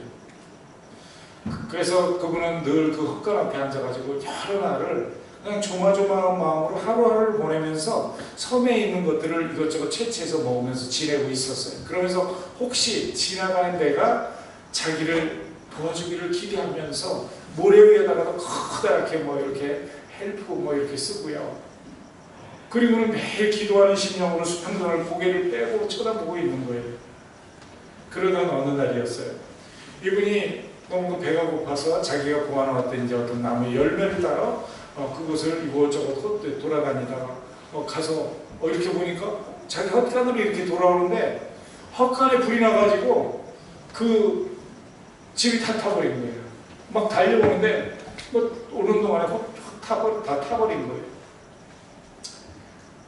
그래서 그분은 늘 그 흙간 앞에 앉아가지고 여러 날을 그냥 조마조마한 마음으로 하루하루를 보내면서 섬에 있는 것들을 이것저것 채취해서 먹으면서 지내고 있었어요. 그러면서 혹시 지나가는 데가 자기를 도와주기를 기대하면서 모래 위에다가도 커다랗게 뭐 이렇게 헬프 뭐 이렇게 쓰고요. 그리고는 매일 기도하는 심령으로 수평선을 고개를 빼고 쳐다보고 있는 거예요. 그러던 어느 날이었어요. 이분이 너무 배가 고파서 자기가 보아놓았던 이제 어떤 나무의 열매를 따라 그곳을 이곳저곳 돌아다니다가 가서 이렇게 보니까 자기 헛간으로 이렇게 돌아오는데 헛간에 불이 나가지고 그 집이 다 타버린 거예요. 막 달려오는데 오는 동안에 다 타버린 거예요.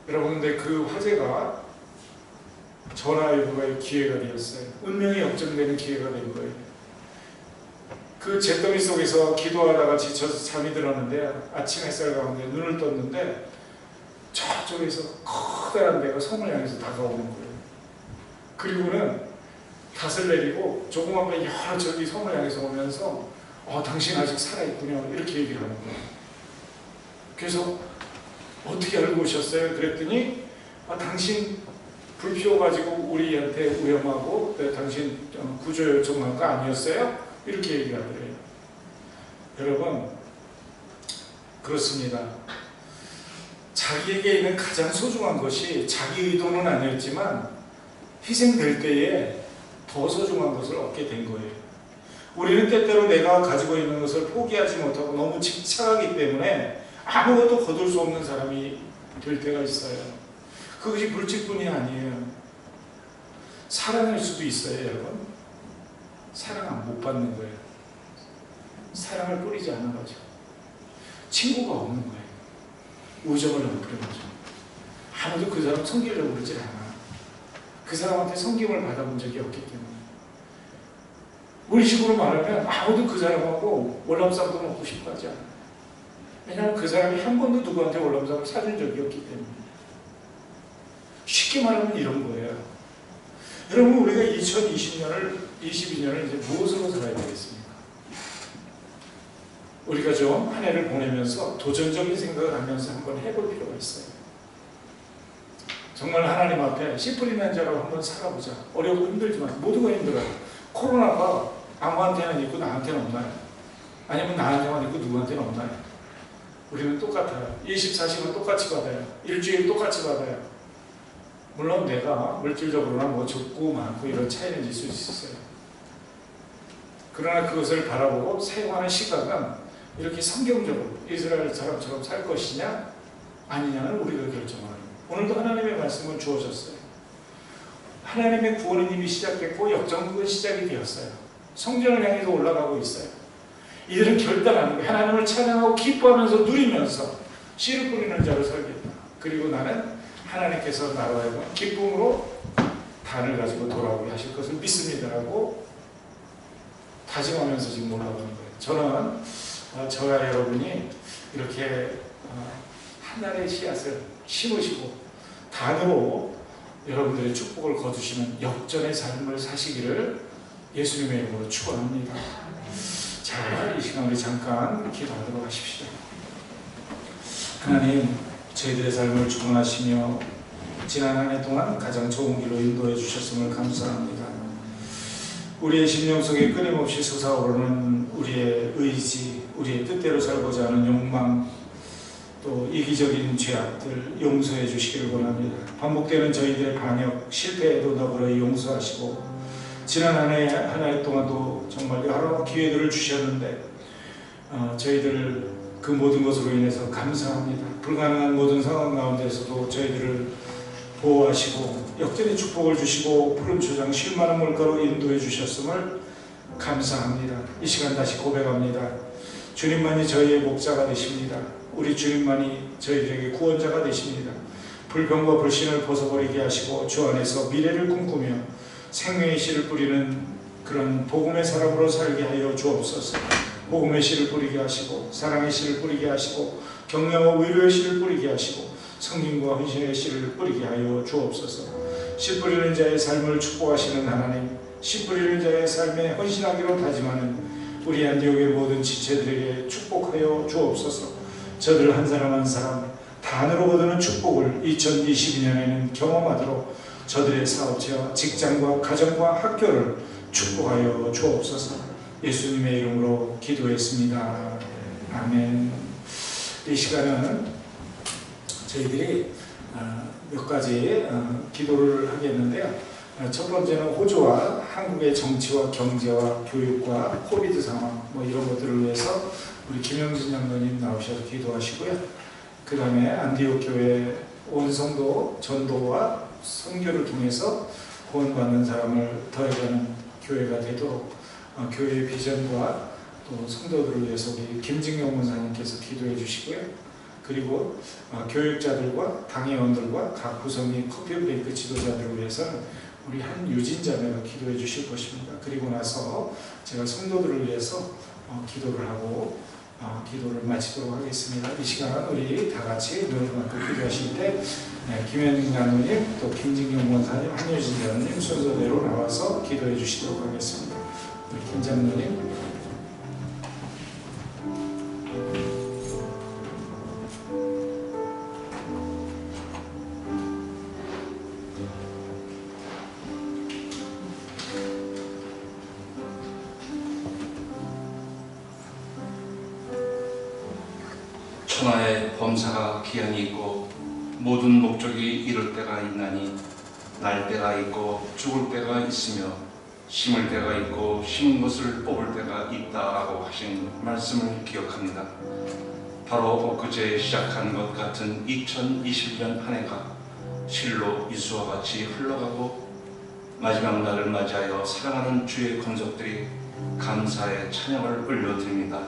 여러분, 근데 그 화재가 전화위복의 기회가 되었어요. 운명이 역전되는 기회가 된 거예요. 그 잿더미 속에서 기도하다가 지쳐서 잠이 들었는데 아침 햇살 가운데 눈을 떴는데 저쪽에서 커다란 배가 섬을 향해서 다가오는 거예요. 그리고는 닷을 내리고 조그만 배 여러 저기 섬을 향해서 오면서 당신 아직 살아있군요, 이렇게 얘기를 하는 거예요. 그래서 어떻게 알고 오셨어요? 그랬더니 당신 불 피워가지고 우리한테 위험하고 당신 구조 요청한 거 아니었어요? 이렇게 얘기를 하더래요. 여러분, 그렇습니다. 자기에게 있는 가장 소중한 것이 자기 의도는 아니었지만 희생될 때에 더 소중한 것을 얻게 된 거예요. 우리는 때때로 내가 가지고 있는 것을 포기하지 못하고 너무 집착하기 때문에 아무것도 거둘 수 없는 사람이 될 때가 있어요. 그것이 물질뿐이 아니에요. 사랑일 수도 있어요, 여러분. 사랑은 못 받는 거예요. 사랑을 뿌리지 않아가지고 친구가 없는 거예요. 우정을 안 뿌려가지고 아무도 그 사람 섬기려고 그러지 않아. 그 사람한테 섬김을 받아본 적이 없기 때문에. 우리 식으로 말하면 아무도 그 사람하고 월남쌈도 먹고 싶어 하지 않아요. 왜냐하면 그 사람이 한 번도 누구한테 월남쌈을 사준 적이 없기 때문에. 쉽게 말하면 이런 거예요. 여러분, 우리가 2022년을 이제 무엇으로 살아야 되겠습니까? 우리가 좀 한 해를 보내면서 도전적인 생각을 하면서 한번 해볼 필요가 있어요. 정말 하나님 앞에 씨 뿌리는 자로 한번 살아보자. 어렵고 힘들지만 모두가 힘들어요. 코로나가 아무한테는 있고 나한테는 없나요? 아니면 나한테만 있고 누구한테는 없나요? 우리는 똑같아요. 24시간 똑같이 받아요. 일주일 똑같이 받아요. 물론 내가 물질적으로나 뭐 적고 많고 이런 차이는 있을 수 있어요. 그러나 그것을 바라보고 사용하는 시각은 이렇게 성경적으로 이스라엘 사람처럼 살 것이냐 아니냐는 우리가 결정하는 거예요. 오늘도 하나님의 말씀은 주어졌어요. 하나님의 구원은 이미 시작됐고 역정복은 시작이 되었어요. 성전을 향해서 올라가고 있어요. 이들은 결단하는 거예요. 하나님을 찬양하고 기뻐하면서 누리면서 씨를 뿌리는 자로 살겠다. 그리고 나는 하나님께서 나로 하여금 기쁨으로 단을 가지고 돌아오게 하실 것을 믿습니다라고 다짐하면서 지금 올라가는 거예요. 저는 저와 여러분이 이렇게 하나의 씨앗을 심으시고 단으로 여러분들의 축복을 거두시는 역전의 삶을 사시기를 예수님의 이름으로 축원합니다. 자, 이 시간 우리 잠깐 기도하도록 하십시오. 하나님, 저희들의 삶을 주관하시며 지난 한 해 동안 가장 좋은 길로 인도해 주셨음을 감사합니다. 우리의 심령 속에 끊임없이 솟아오르는 우리의 의지, 우리의 뜻대로 살고자 하는 욕망, 또 이기적인 죄악들 용서해 주시기를 원합니다. 반복되는 저희들의 반역, 실패에도 너그러이 용서하시고 지난 한 해 동안도 정말 여러 기회들을 주셨는데 저희들 그 모든 것으로 인해서 감사합니다. 불가능한 모든 상황 가운데서도 저희들을 보호하시고 역전의 축복을 주시고 푸른 초장 쉴 만한 물가로 인도해 주셨음을 감사합니다. 이 시간 다시 고백합니다. 주님만이 저희의 목자가 되십니다. 우리 주님만이 저희들에게 구원자가 되십니다. 불평과 불신을 벗어버리게 하시고 주 안에서 미래를 꿈꾸며 생명의 씨를 뿌리는 그런 복음의 사람으로 살게 하여 주옵소서. 복음의 씨를 뿌리게 하시고 사랑의 씨를 뿌리게 하시고 격려와 위로의 씨를 뿌리게 하시고 성김과 헌신의 씨를 뿌리게 하여 주옵소서. 씨 뿌리는 자의 삶을 축복하시는 하나님, 씨 뿌리는 자의 삶에 헌신하기로 다짐하는 우리 안디옥의 모든 지체들에게 축복하여 주옵소서. 저들 한 사람 한 사람 단으로 거두는 축복을 2022년에는 경험하도록 저들의 사업체와 직장과 가정과 학교를 축복하여 주옵소서. 예수님의 이름으로 기도했습니다. 아멘. 이 시간은 저희들이 몇 가지 기도를 하겠는데요. 첫 번째는 호주와 한국의 정치와 경제와 교육과 코비드 상황 뭐 이런 것들을 위해서 우리 김영진 장로님 나오셔서 기도하시고요. 그 다음에 안디옥 교회 온 성도 전도와 선교를 통해서 구원받는 사람을 더해가는 교회가 되도록 교회의 비전과 또 성도들을 위해서 우리 김진경 목사님께서 기도해 주시고요. 그리고 교육자들과 당회원들과 각 구성인 커피 브레이크 지도자들을 위해서는 우리 한유진 자매가 기도해 주실 것입니다. 그리고 나서 제가 성도들을 위해서 기도를 하고 기도를 마치도록 하겠습니다. 이 시간 우리 다 같이 눈을 감고 기도하실 때 김현진 장로님, 또 김진경 목사님, 한유진 장로님 순서대로 나와서 기도해 주시도록 하겠습니다. 우리 김 장로님. 천하의 범사가 기한이 있고 모든 목적이 이룰 때가 있나니 날 때가 있고 죽을 때가 있으며 심을 때가 있고 심은 것을 뽑을 때가 있다라고 하신 말씀을 기억합니다. 바로 엊그제 시작한 것 같은 2021년 한 해가 실로 이수와 같이 흘러가고 마지막 날을 맞이하여 사랑하는 주의 권속들이 감사의 찬양을 올려드립니다.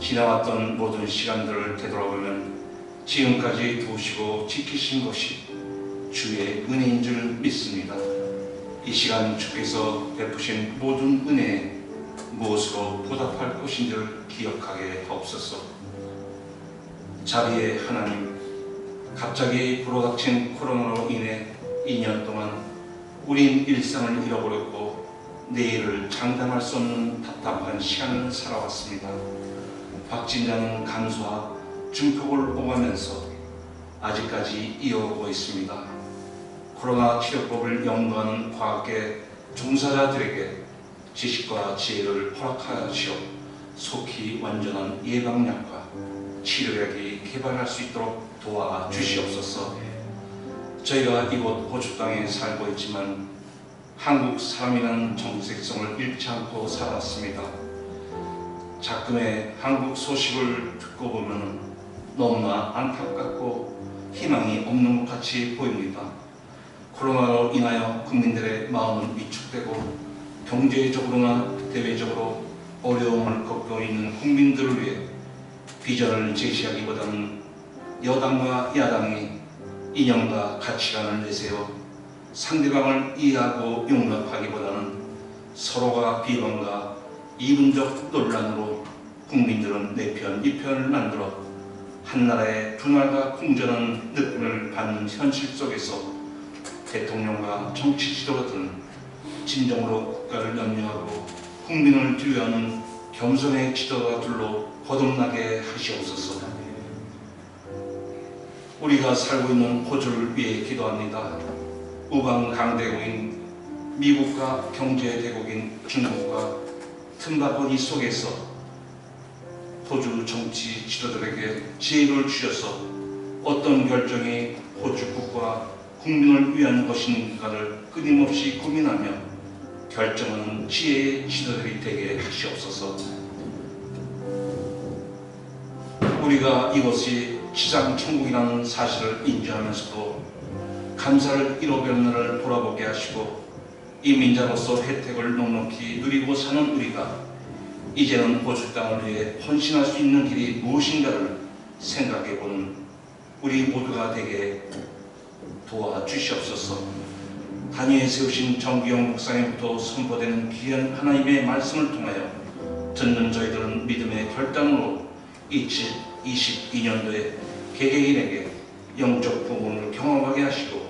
지나왔던 모든 시간들을 되돌아보면 지금까지 두시고 지키신 것이 주의 은혜인 줄 믿습니다. 이 시간 주께서 베푸신 모든 은혜에 무엇으로 보답할 것인지를 기억하게 하옵소서. 자비의 하나님, 갑자기 불어닥친 코로나로 인해 2년 동안 우린 일상을 잃어버렸고 내일을 장담할 수 없는 답답한 시간을 살아왔습니다. 확진자는 감소와 증폭을 오가면서 아직까지 이어오고 있습니다. 코로나 치료법을 연구하는 과학계 종사자들에게 지식과 지혜를 허락하시어 속히 완전한 예방약과 치료약이 개발할 수 있도록 도와 주시옵소서. 저희가 이곳 호주 땅에 살고 있지만 한국 사람이라는 정체성을 잃지 않고 살았습니다. 가끔의 한국 소식을 듣고 보면 너무나 안타깝고 희망이 없는 것 같이 보입니다. 코로나로 인하여 국민들의 마음은 위축되고 경제적으로나 대외적으로 어려움을 겪고 있는 국민들을 위해 비전을 제시하기보다는 여당과 야당이 이념과 가치관을 내세워 상대방을 이해하고 용납하기보다는 서로가 비방과 이분적 논란으로 국민들은 내 편, 이 편을 만들어 한나라의 분할과 공존한 느낌을 받는 현실 속에서 대통령과 정치 지도자들은 진정으로 국가를 염려하고 국민을 뒤로하는 겸손의 지도자들로 거듭나게 하시옵소서. 우리가 살고 있는 호주를 위해 기도합니다. 우방 강대국인 미국과 경제 대국인 중국과 틈바구니 속에서 호주 정치 지도자들에게 지혜를 주셔서 어떤 결정이 호주 국가 국민을 위한 것인가를 끊임없이 고민하며 결정하는 지혜의 지도자들이 되게 하시옵소서. 우리가 이것이 지상 천국이라는 사실을 인지하면서도 감사를 잃어버린 날을 돌아보게 하시고 이민자로서 혜택을 넉넉히 누리고 사는 우리가 이제는 호주 땅을 위해 헌신할 수 있는 길이 무엇인가를 생각해보는 우리 모두가 되게 도와주시옵소서. 단위에 세우신 정기영 목사님부터 선포되는 귀한 하나님의 말씀을 통하여 듣는 저희들은 믿음의 결단으로 2022년도에 개개인에게 영적 부흥을 경험하게 하시고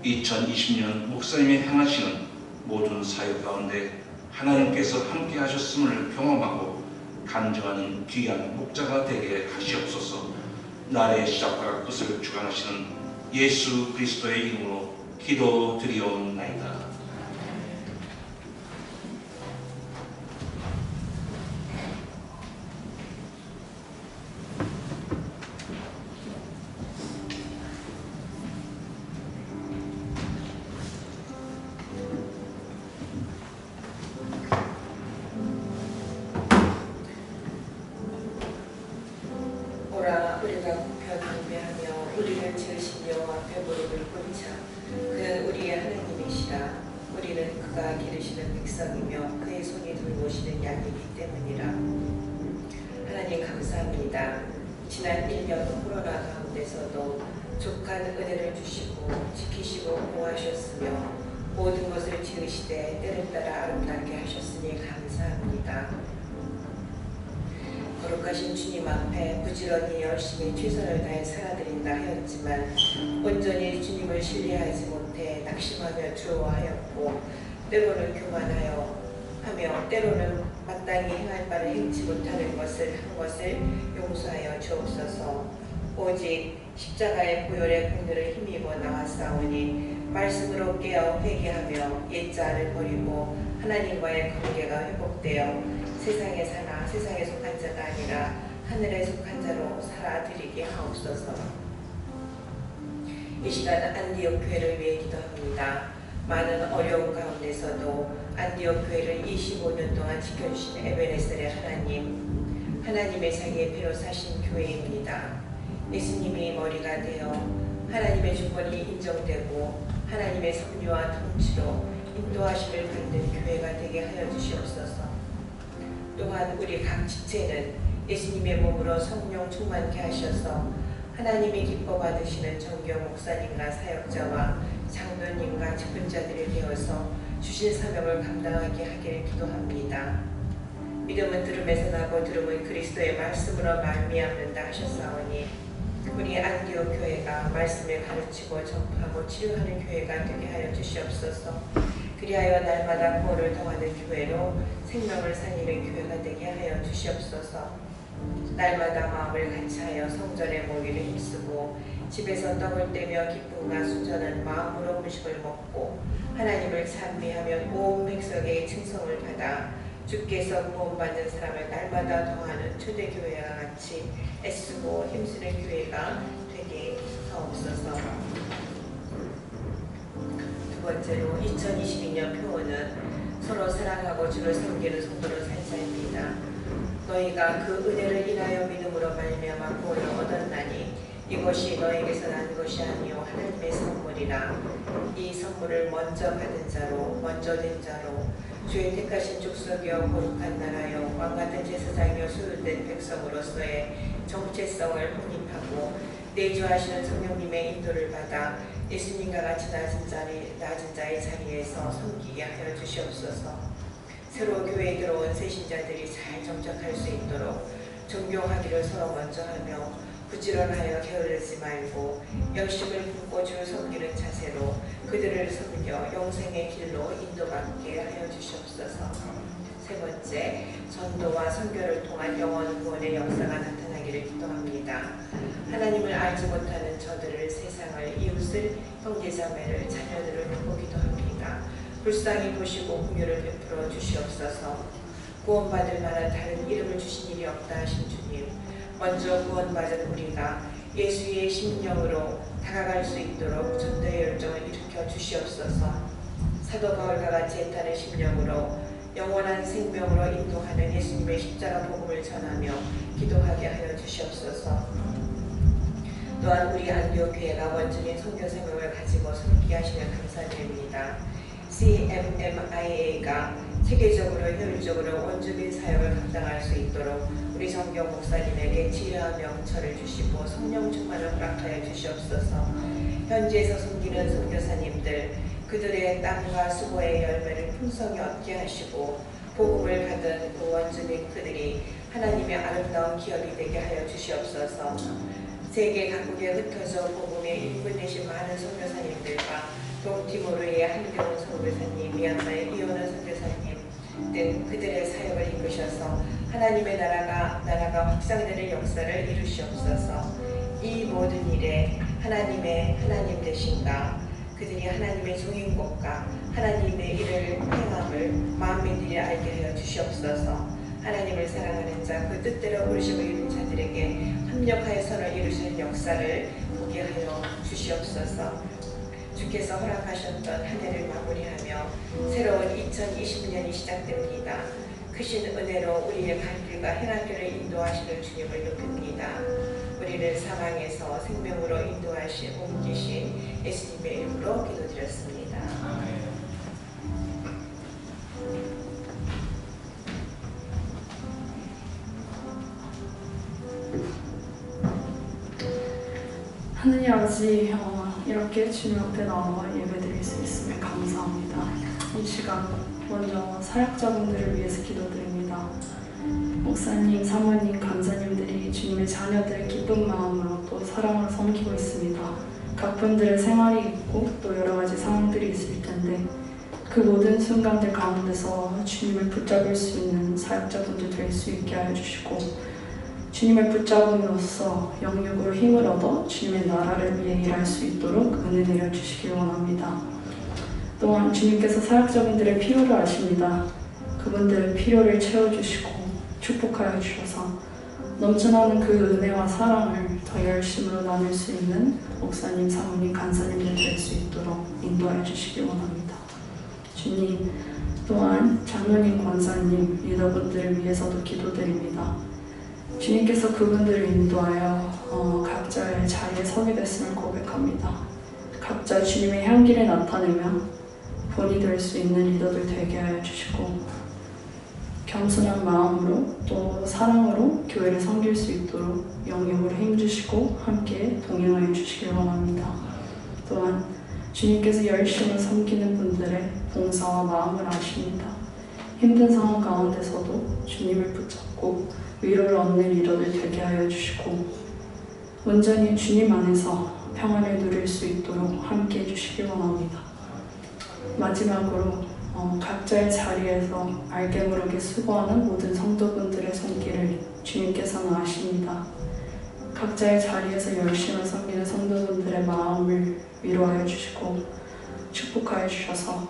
2020년 목사님이 행하시는 모든 사역 가운데 하나님께서 함께 하셨음을 경험하고 간증하는 귀한 목자가 되게 하시옵소서. 날의 시작과 끝을 주관하시는 예수 그리스도의 이름으로 기도드리옵나이다. 우리가 공평하며 우리를 지으신 여호와 앞에 무릎을 꿇자. 그는 우리의 하나님이시라. 우리는 그가 기르시는 백성이며 그의 손이 돌보시는 양이기 때문이라. 하나님 감사합니다. 지난 1년 코로나 가운데서도 족한 은혜를 주시고 지키시고 보호하셨으며 모든 것을 지으시되 때를 따라 아름답게 하셨으니 감사합니다. 거룩하신 주님 앞에 부지런히 열심히 최선을 다해 살아드린다 하였지만 온전히 주님을 신뢰하지 못해 낙심하며 두려워하였고 때로는 교만하여 하며 때로는 마땅히 행할 바를 행치 못하는 것을 한 것을 용서하여 주옵소서. 오직 십자가의 보혈의 공로를 힘입어 나왔사오니 말씀으로 깨어 회개하며 옛자를 버리고 하나님과의 관계가 회복되어 세상에 사나 세상에 속한 자가 아니라 하늘에 속한 자로 살아드리게 하옵소서. 이 시간 안디옥 교회를 위해 기도합니다. 많은 어려움 가운데서도 안디옥 교회를 25년 동안 지켜주신 에베네셀의 하나님, 하나님의 자기의 피로 사신 교회입니다. 예수님이 머리가 되어 하나님의 주권이 인정되고 하나님의 섭리와 통치로 인도하심을 받는 교회가 되게 하여 주시옵소서. 또한 우리 각 지체는 예수님의 몸으로 성령 충만케 하셔서 하나님이 기뻐 받으시는 정경 목사님과 사역자와 장로님과 직분자들이 되어서 주신 사명을 감당하게 하기를 기도합니다. 믿음은 들음에서 나고 들음은 그리스도의 말씀으로 말미암는다 하셨사오니 우리 안디옥 교회가 말씀을 가르치고 전파하고 치료하는 교회가 되게 하여 주시옵소서. 그리하여 날마다 구원을 더하는 교회로 생명을 살리는 교회가 되게 하여 주시옵소서. 날마다 마음을 같이하여 성전에 모이를 힘쓰고 집에서 떡을 떼며 기쁨과 순전한 마음으로 음식을 먹고 하나님을 찬미하며 온 백성에게 칭송을 받아 주께서 구원받는 사람을 날마다 더하는 초대교회와 같이 애쓰고 힘쓰는 교회가 되게 하옵소서. 두 번째로 2022년 표어는 서로 사랑하고 주를 섬기는 성도로 살자입니다. 너희가 그 은혜를 인하여 믿음으로 말미암아 구원을 얻었나니 이것이 너에게서 난 것이 아니요 하나님의 선물이라. 이 선물을 먼저 받은 자로 먼저 된 자로 주의 택하신 족속이요 거룩한 나라요 왕같은 제사장이요 소유된 백성으로서의 정체성을 확립하고 내주하시는 성령님의 인도를 받아 예수님과 같이 낮은 자의 자리에서 섬기게 하여 주시옵소서. 새로 교회에 들어온 새신자들이 잘 정착할 수 있도록 존경하기를 서로 먼저 하며 부지런하여 게으르지 말고 열심을 품고 주를 섬기는 자세로 그들을 섬겨 영생의 길로 인도받게 하여 주시옵소서. 세 번째, 전도와 선교를 통한 영원 구원의 역사가 나타나기를 기도합니다. 하나님을 알지 못하는 저들을, 세상을, 이웃을, 형제자매를, 자녀들을 돕고 기도합니다. 불쌍히 보시고 긍휼을 베풀어 주시옵소서. 구원받을 만한 다른 이름을 주신 일이 없다 하신 주님, 먼저 구원받은 우리가 예수의 심령으로 다가갈 수 있도록 전도의 열정을 일으켜 주시옵소서. 사도 바울과 같이 애타는 심령으로 영원한 생명으로 인도하는 예수님의 십자가 복음을 전하며 기도하게 하여 주시옵소서. 또한 우리 안디옥 교회가 원주민 선교 생명을 가지고 섬기게 하시면 감사드립니다. CMMIA가 세계적으로 효율적으로 원주민 사역을 감당할 수 있도록 우리 정경 목사님에게 지혜와 명철을 주시고 성령 충만을 허락하여 주시옵소서. 현지에서 섬기는 선교사님들, 그들의 땀과 수고의 열매를 풍성히 얻게 하시고 복음을 받은 그 원주민 그들이 하나님의 아름다운 기업이 되게 하여 주시옵소서. 세계 각국에 흩어져 복음의 일꾼 되신 많은 선교사님들과 동티모르의 한겨운 선교사님, 미얀마의 이오나 선교사님 등 그들의 사역을 이끄셔서 하나님의 나라가 확장되는 역사를 이루시옵소서. 이 모든 일에 하나님 되신가, 그들이 하나님의 종인국가, 하나님의 일을 행함을 만민들이 알게 하여 주시옵소서. 하나님을 사랑하는 자, 그 뜻대로 부르심을 입은 자들에게 합력하여 선을 이루시는 역사를 보게 하여 주시옵소서. 주께서 허락하셨던 한 해를 마무리하며 새로운 2020년이 시작됩니다. 크신 은혜로 우리의 갈 길과 행할 길을 인도하시는 주님을 높입니다. 우리를 사망에서 생명으로 옮기신 예수님의 이름으로 기도드렸습니다. 아멘. 하느님 아버지, 이렇게 주님 앞에 나와 예배드릴 수 있음에 감사합니다. 이 시간 먼저 사역자분들을 위해서 기도드립니다. 목사님, 사모님, 간사님들이 주님의 자녀들을 기쁜 마음으로 또 사랑으로 섬기고 있습니다. 각 분들의 생활이 있고 또 여러 가지 상황들이 있을 텐데 그 모든 순간들 가운데서 주님을 붙잡을 수 있는 사역자분들 될 수 있게 하여 주시고, 주님을 붙잡음으로써 영육으로 힘을 얻어 주님의 나라를 위해 일할 수 있도록 은혜 내려주시길 원합니다. 또한 주님께서 사역자분들의 필요를 아십니다. 그분들의 필요를 채워주시고 축복하여 주셔서 넘쳐나는 그 은혜와 사랑을 더 열심으로 나눌 수 있는 목사님, 사모님, 간사님들 될 수 있도록 인도하여 주시길 원합니다. 주님, 또한 장로님, 권사님, 리더분들을 위해서도 기도드립니다. 주님께서 그분들을 인도하여 각자의 자리에 서게 됐음을 고백합니다. 각자 주님의 향기를 나타내며 본이 될 수 있는 리더들 되게 하여 주시고, 겸손한 마음으로 또 사랑으로 교회를 섬길 수 있도록 영역으로 힘주시고 함께 동행하여 주시길 원합니다. 또한 주님께서 열심히 섬기는 분들의 봉사와 마음을 아십니다. 힘든 상황 가운데서도 주님을 붙잡고 위로를 얻는 리더들 되게 하여 주시고, 온전히 주님 안에서 평안을 누릴 수 있도록 함께 해주시길 원합니다. 마지막으로 각자의 자리에서 알게 모르게 수고하는 모든 성도분들의 손길을 주님께서는 아십니다. 각자의 자리에서 열심히 섬기는 성도분들의 마음을 위로하여 주시고 축복하여 주셔서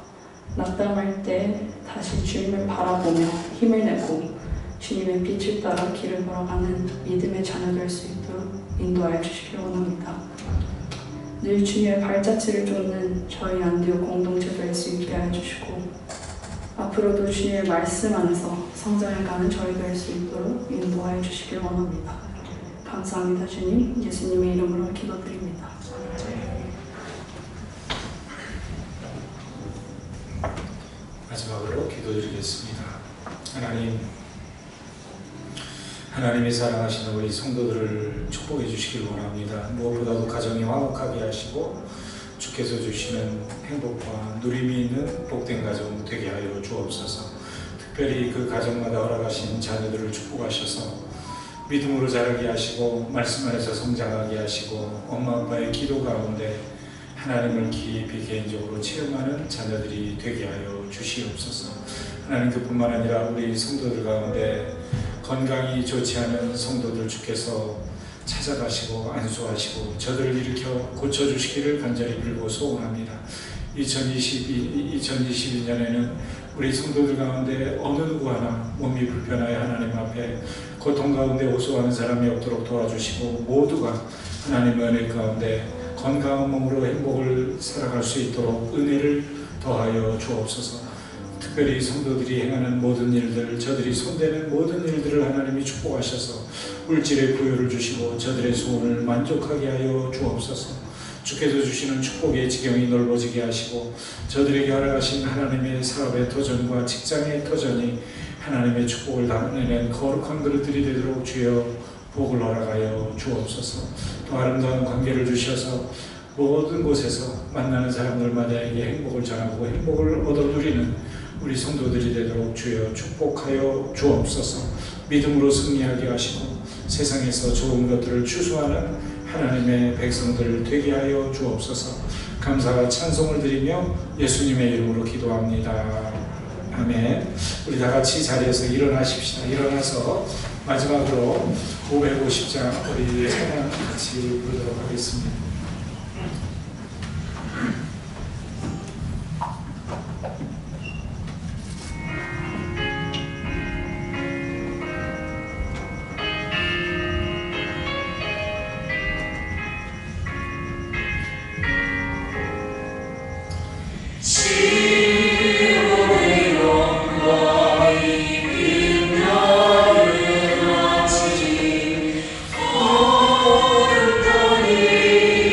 낙담할 때 다시 주님을 바라보며 힘을 내고 주님의 빛을 따라 길을 걸어가는 믿음의 자녀 될 수 있도록 인도하여 주시길 원합니다. 늘 주님의 발자취를 쫓는 저희 안디옥 공동체 될 수 있게 하여 주시고 앞으로도 주님의 말씀 안에서 성장해가는 저희 될 수 있도록 인도하여 주시길 원합니다. 감사합니다. 주님, 예수님의 이름으로 기도드립니다. 마지막으로 기도드리겠습니다. 하나님이 사랑하시는 우리 성도들을 축복해 주시길 원합니다. 무엇보다도 가정이 화목하게 하시고 주께서 주시는 행복과 누림이 있는 복된 가정 되게 하여 주옵소서. 특별히 그 가정마다 허락하신 자녀들을 축복하셔서 믿음으로 자라게 하시고 말씀 안에서 성장하게 하시고 엄마 아빠의 기도 가운데 하나님을 깊이 개인적으로 체험하는 자녀들이 되게 하여 주시옵소서. 하나님, 그뿐만 아니라 우리 성도들 가운데 건강이 좋지 않은 성도들 주께서 찾아가시고 안수하시고 저들을 일으켜 고쳐주시기를 간절히 빌고 소원합니다. 2022년에는 우리 성도들 가운데 어느 누구 하나 몸이 불편하여 하나님 앞에 고통 가운데 호소하는 사람이 없도록 도와주시고 모두가 하나님의 은혜 가운데 건강한 몸으로 행복을 살아갈 수 있도록 은혜를 더하여 주옵소서. 특별히 성도들이 행하는 모든 일들, 저들이 손대는 모든 일들을 하나님이 축복하셔서 물질의 부여를 주시고 저들의 소원을 만족하게 하여 주옵소서. 주께서 주시는 축복의 지경이 넓어지게 하시고 저들에게 허락하신 하나님의 사업의 터전과 직장의 터전이 하나님의 축복을 담아내는 거룩한 그릇들이 되도록 주여 복을 허락하여 주옵소서. 또 아름다운 관계를 주셔서 모든 곳에서 만나는 사람들마다에게 행복을 전하고 행복을 얻어 누리는 우리 성도들이 되도록 주여 축복하여 주옵소서. 믿음으로 승리하게 하시고 세상에서 좋은 것들을 추수하는 하나님의 백성들 되게 하여 주옵소서. 감사와 찬송을 드리며 예수님의 이름으로 기도합니다. 아멘. 우리 다 같이 자리에서 일어나십시다. 일어나서 마지막으로 550장 우리 찬양 같이 부르도록 하겠습니다. 이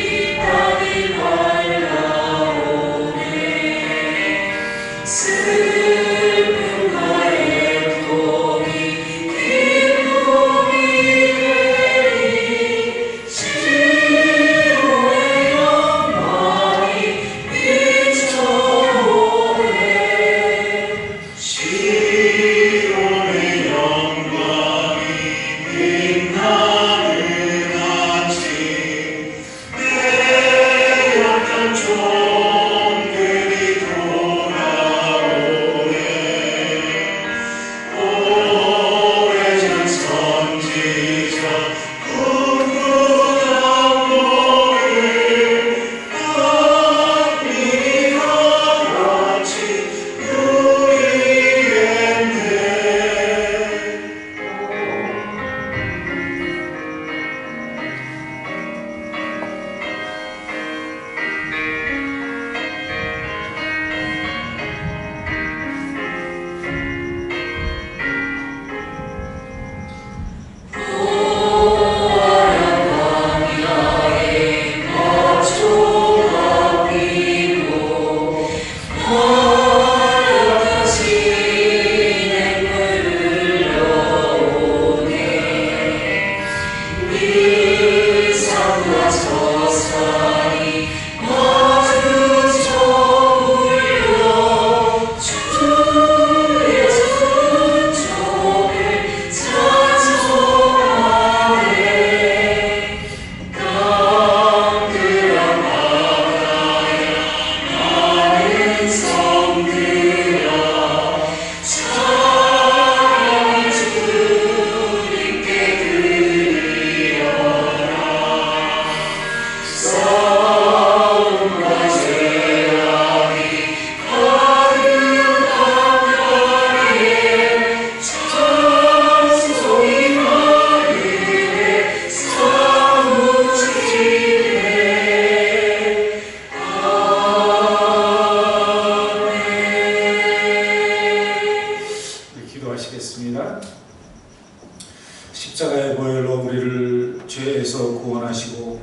십자가의 보혈로 우리를 죄에서 구원하시고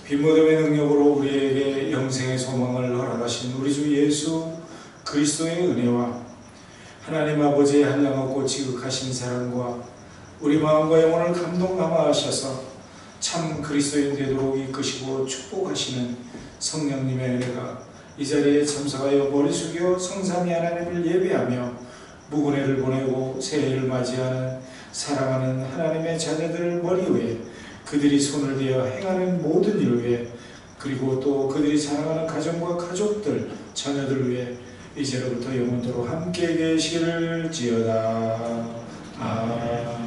빈모둠의 능력으로 우리에게 영생의 소망을 허락하신 우리 주 예수 그리스도의 은혜와 하나님 아버지의 한량없고 지극하신 사랑과 우리 마음과 영혼을 감동하마 하셔서 참 그리스도인 되도록 이끄시고 축복하시는 성령님의 은혜가 이 자리에 참석하여 머리 숙여 성삼위 하나님을 예배하며 무근해를 보내고 새해를 맞이하는 사랑하는 하나님의 자녀들을 머리 위에 그들이 손을 대어 행하는 모든 일 위에 그리고 또 그들이 사랑하는 가정과 가족들 자녀들 위에 이제로부터 영원토록 함께 계시기를 지어다. 아멘.